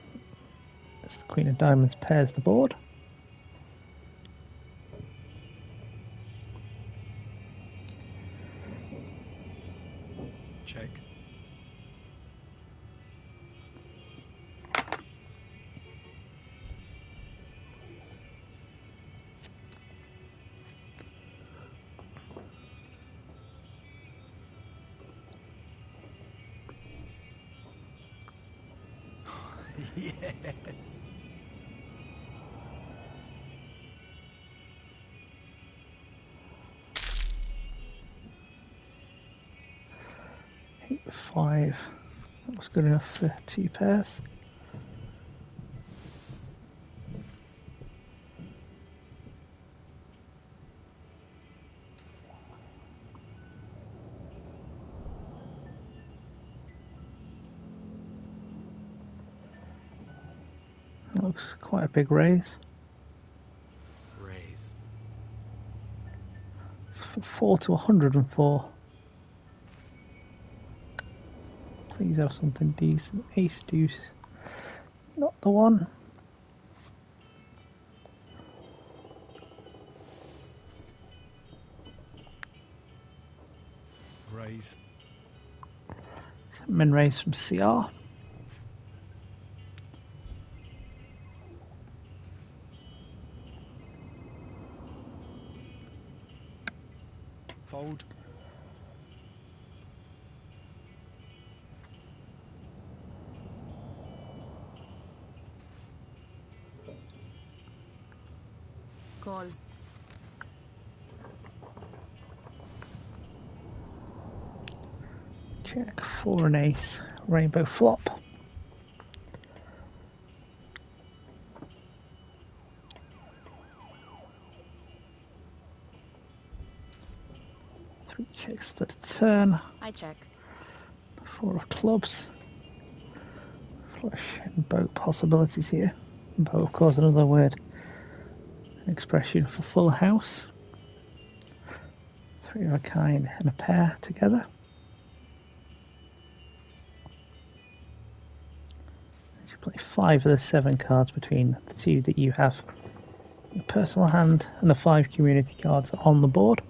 As the Queen of Diamonds pairs the board. Check. Yeah. 5. That was good enough for 2 pairs. That looks quite a big raise. Raise. It's 4 to 104. Please have something decent. Ace deuce. Not the one. Raise. Min raise from CR. Fold. Call. Check 4 and ace. Rainbow flop. Three checks to the turn. I check. 4 of clubs. Flush and boat possibilities here. Boat, of course, another word. An expression for full house. 3 of a kind and a pair together. You play 5 of the 7 cards between the 2 that you have. Your personal hand and the 5 community cards on the board.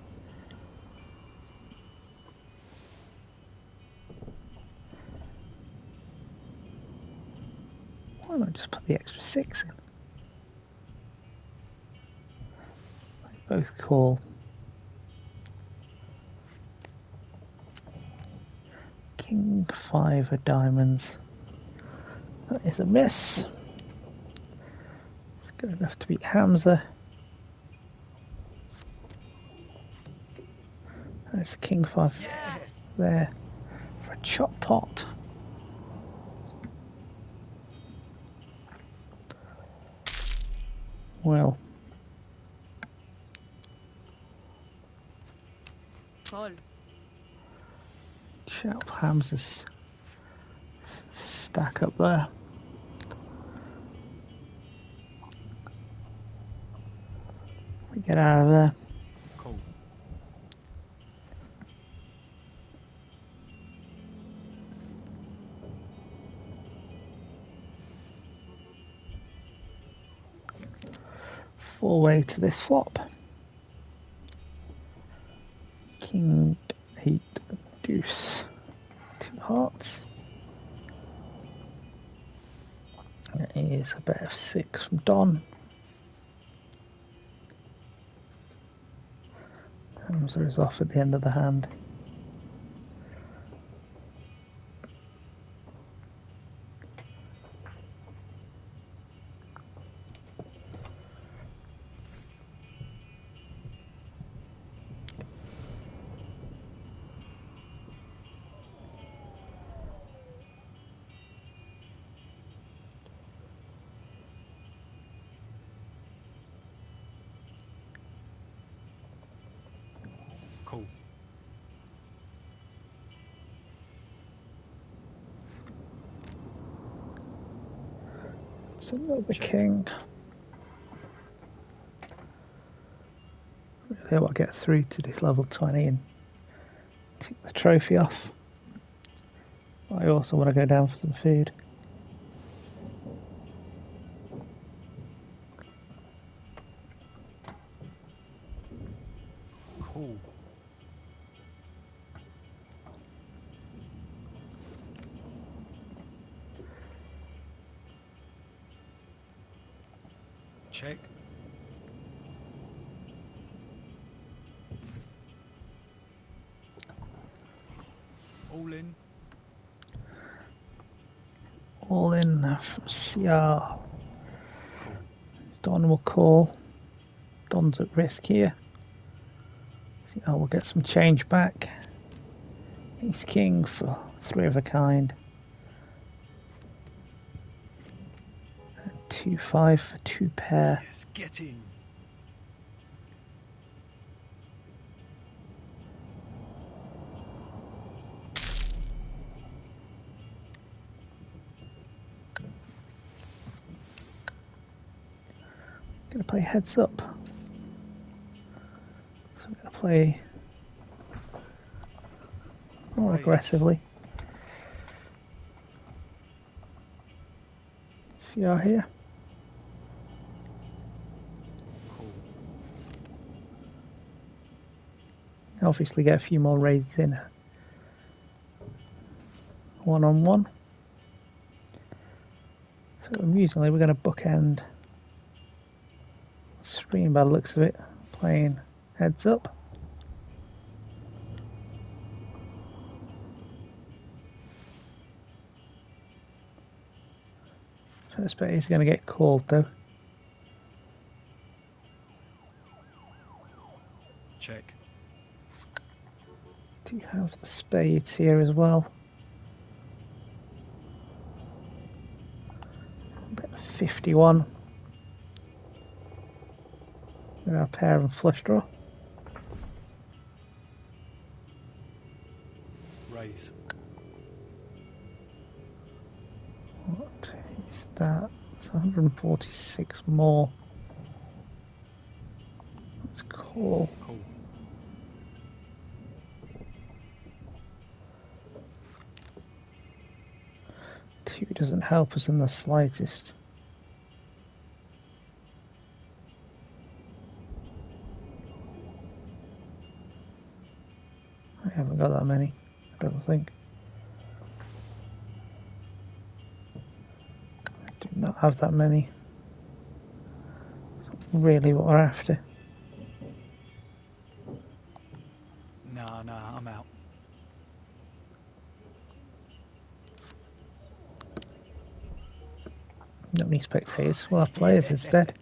Why not just put the extra 6 in? They both call. King 5 of diamonds. That is a miss. It's good enough to beat Hamza. There's King 5 Yeah. there for a chop pot. Well, Call. Shelf Hamza's stack up there. We get out of there. Cool. Four way to this flop. King, 8, deuce. 2 hearts. That is a bet of 6 from Don. Hamza is off at the end of the hand. Cool. So another Check. king. Really want to get through to this level 20 and take the trophy off. I also want to go down for some food. Cool. Check. All in. All in from CR. Cool. Don will call. Don's at risk here. CR will get some change back. Ace king for 3 of a kind. 2-5 for 2 pair. Yes, get in. Gonna play heads up. So I'm gonna play more Raise. aggressively. CR here. Cool. Obviously get a few more raises in. 1-on-1. So amusingly we're going to bookend stream by the looks of it, playing heads up. First bet is going to get called though. Check. Do you have the spades here as well? Bet 51. With our pair and flush draw. Raise. What is that? It's 146 more. Let's call. Cool. Two doesn't help us in the slightest. I haven't got that many, I don't think. I do not have that many. It's not really what we're after. Nah, I'm out. Not many spectators, we'll have players instead.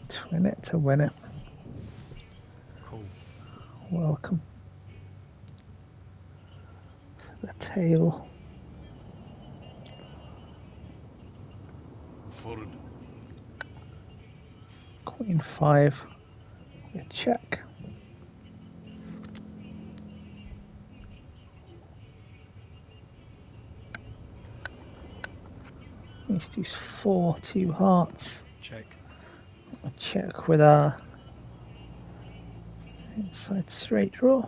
Twin it to win it. Cool. Welcome. the tail. Forward. Queen 5. A check. Ace deuce 4, 2 hearts. Check. A check with our inside straight draw.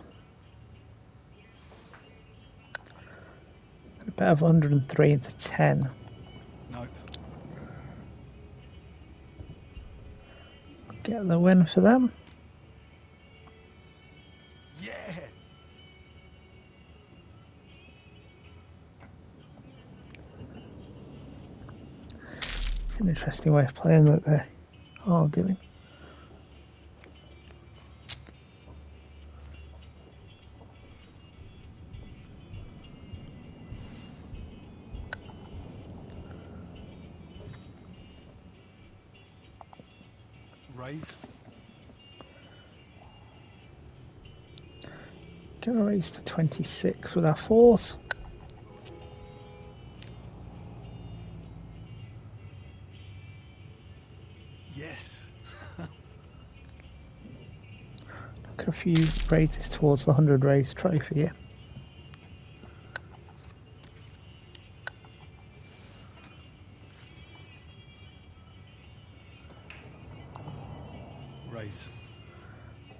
A bet of 103 into 10. Nope. Get the win for them. Yeah. It's an interesting way of playing that they are doing. Raise. Gonna raise to 26 with our 4s. Yes. Look at a few raises towards the 100 raise trophy here. Raise.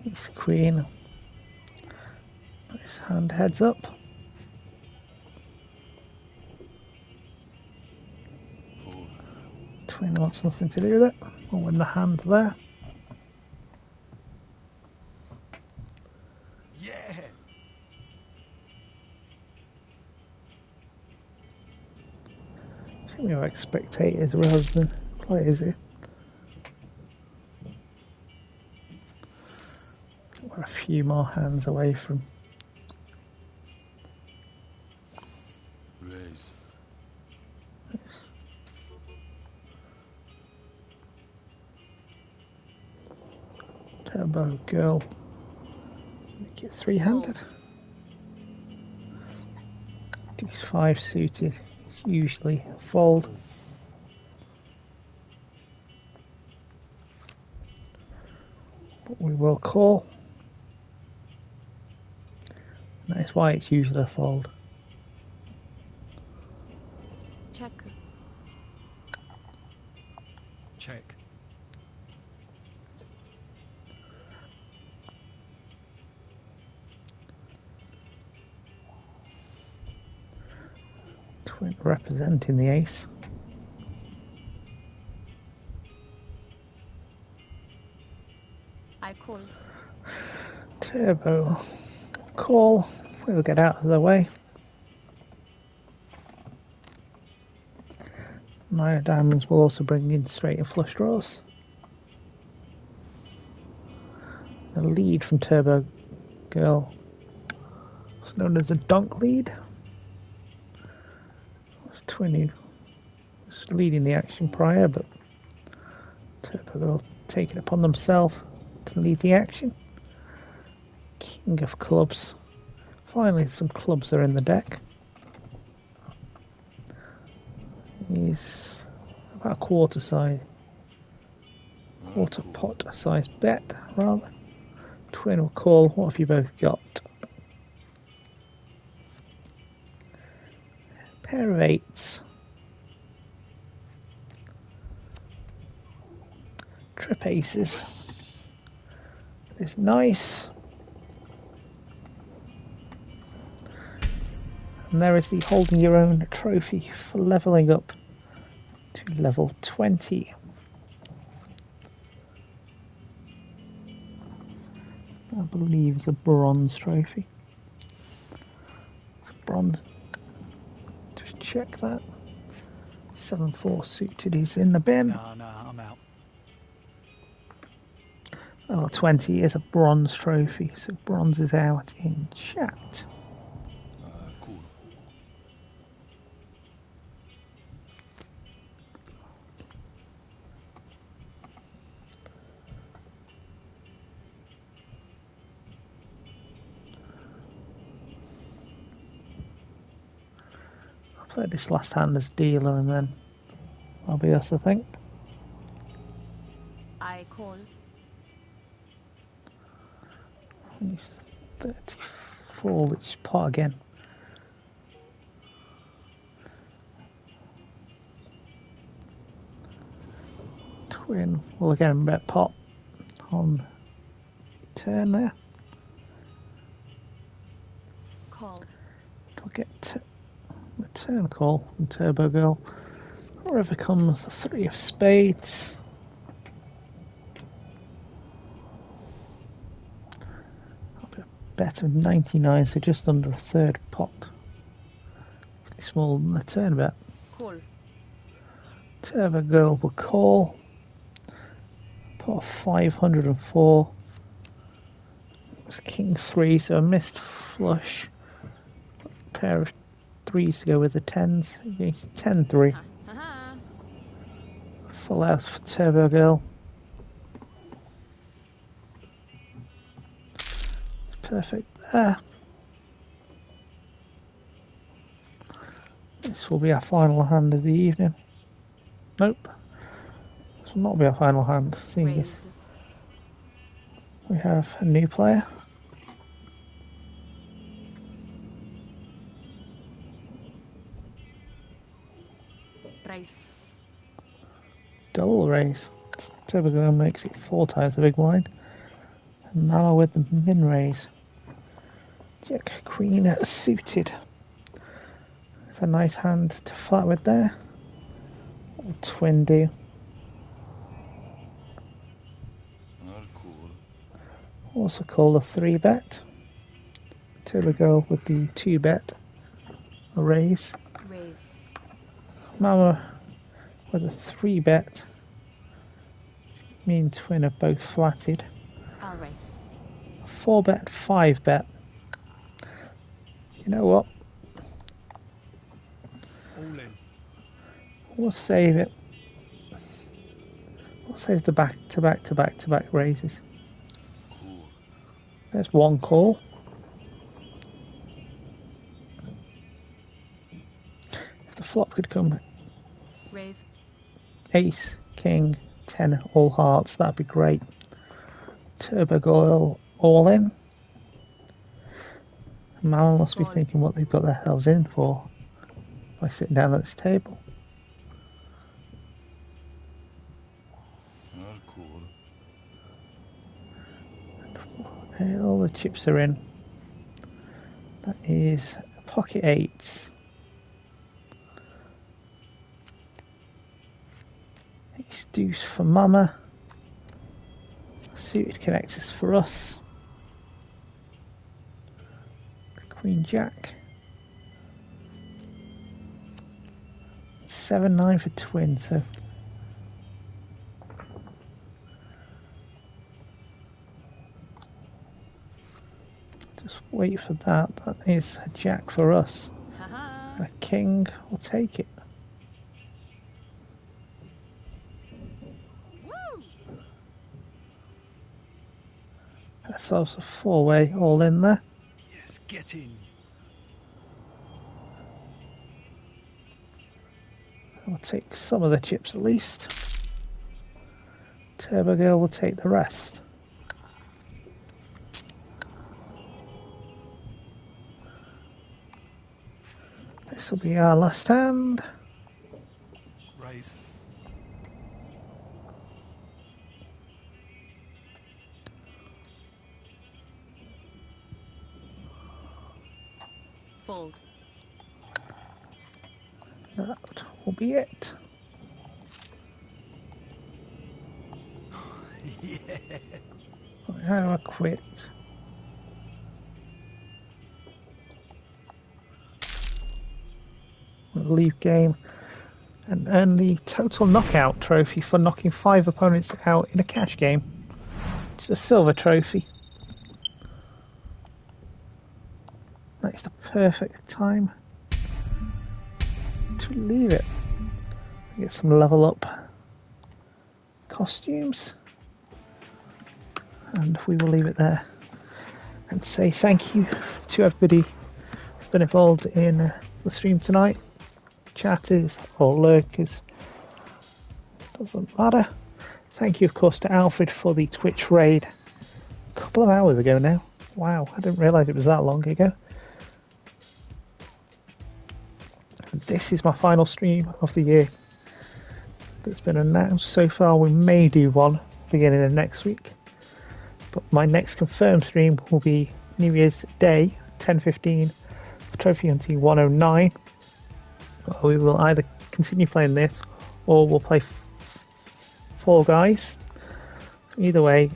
Ace queen. Nice hand heads up. Forward. Twin wants nothing to do with it. We'll win the hand there. Yeah. I think we have spectators rather than players here. We're a few more hands away from Raise. this. Turbo girl. Make it 3-handed. Deuce 5 suited. Usually fold. But we will call. That's why it's usually a fold. Check. Check. Twin representing the ace. I call. Turbo call. We'll get out of the way. 9 of diamonds will also bring in straight and flush draws. A lead from Turbo Girl. It's known as a donk lead. It's Twin who was leading the action prior, but Turbo Girl taking it upon themselves to lead the action. King of clubs. Finally, some clubs are in the deck. He's about a quarter pot size bet, rather. Twin will call. What have you both got? Pair of 8s. Trip aces. It's nice. And there is the holding your own trophy for levelling up to level 20. I believe it's a bronze trophy. It's a bronze. Just check that. 7-4 suited is in the bin. Nah, I'm out. Level 20 is a bronze trophy, so bronze is out in chat. Cool. Play this last hand as dealer and then I'll be us, I think. I call. And he's 34, which is pot again. Twin, well again, bet pot on turn there. Call. We'll get the turn call from Turbo Girl. River comes the 3 of spades. I'll be a bet of 99, so just under a third pot. Pretty smaller than the turn bet. Call. Turbo Girl will call. Pot of 504. It's king 3, so a missed flush. Pair of 3s to go with the 10s. Against 10-3. Full house for Turbo Girl. It's perfect there. This will be our final hand of the evening. Nope. This will not be our final hand, seeing as we have a new player. Raise. Double raise. Turbo Girl makes it 4 times the big blind. And Mama with the min raise. Jack Queen suited. It's a nice hand to flat with there. What will twin do? Cool. Also call a 3 bet. Turbo Girl with the 2 bet. A raise. Raise. Mama with a 3 bet. Me and twin are both flatted. I'll raise. 4 bet, 5 bet. You know what? All in. We'll save it. We'll save the back to back to back to back raises. Cool. There's one call. If the flop could come Raise. ace, king, 10, all hearts, that'd be great. Turbo Girl all in. Mama must be thinking what they've got themselves in for by sitting down at this table. Cool. All the chips are in. That is pocket 8s. Ace deuce for Mama. Suited connectors for us. Queen Jack. 7-9 for twin, so just wait for that. That is a jack for us. And a king will take it. That's also a 4-way all in there. Yes, get in. So we'll take some of the chips at least. Turbo Girl will take the rest. This will be our last hand. Raise. Fold. That will be it. Yeah. Right, how do I quit? Leave game and earn the total knockout trophy for knocking 5 opponents out in a cash game. It's a silver trophy. That is the perfect time to leave it. Get some level up costumes, and we will leave it there and say thank you to everybody who's been involved in the stream tonight. chatters or lurkers. Doesn't matter. Thank you, of course, to Alfred for the Twitch raid a couple of hours ago now. Wow, I didn't realise it was that long ago. This is my final stream of the year that's been announced so far. We may do one beginning of next week, but my next confirmed stream will be New Year's Day, 10:15 for Trophy Hunting 109. We will either continue playing this or we'll play Fall Guys. Either way,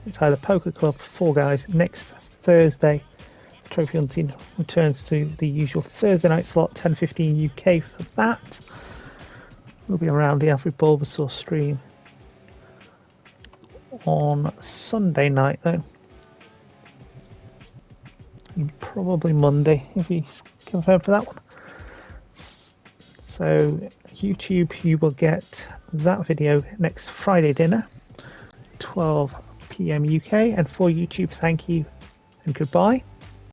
it's either Poker Club, Fall Guys next Thursday. Trophy Hunting returns to the usual Thursday night slot, 10:15 UK for that. We'll be around the Alfred Bulbasaur stream on Sunday night though. And probably Monday if you confirm for that one. So YouTube, you will get that video next Friday dinner, 12 PM UK, and for YouTube, thank you and goodbye.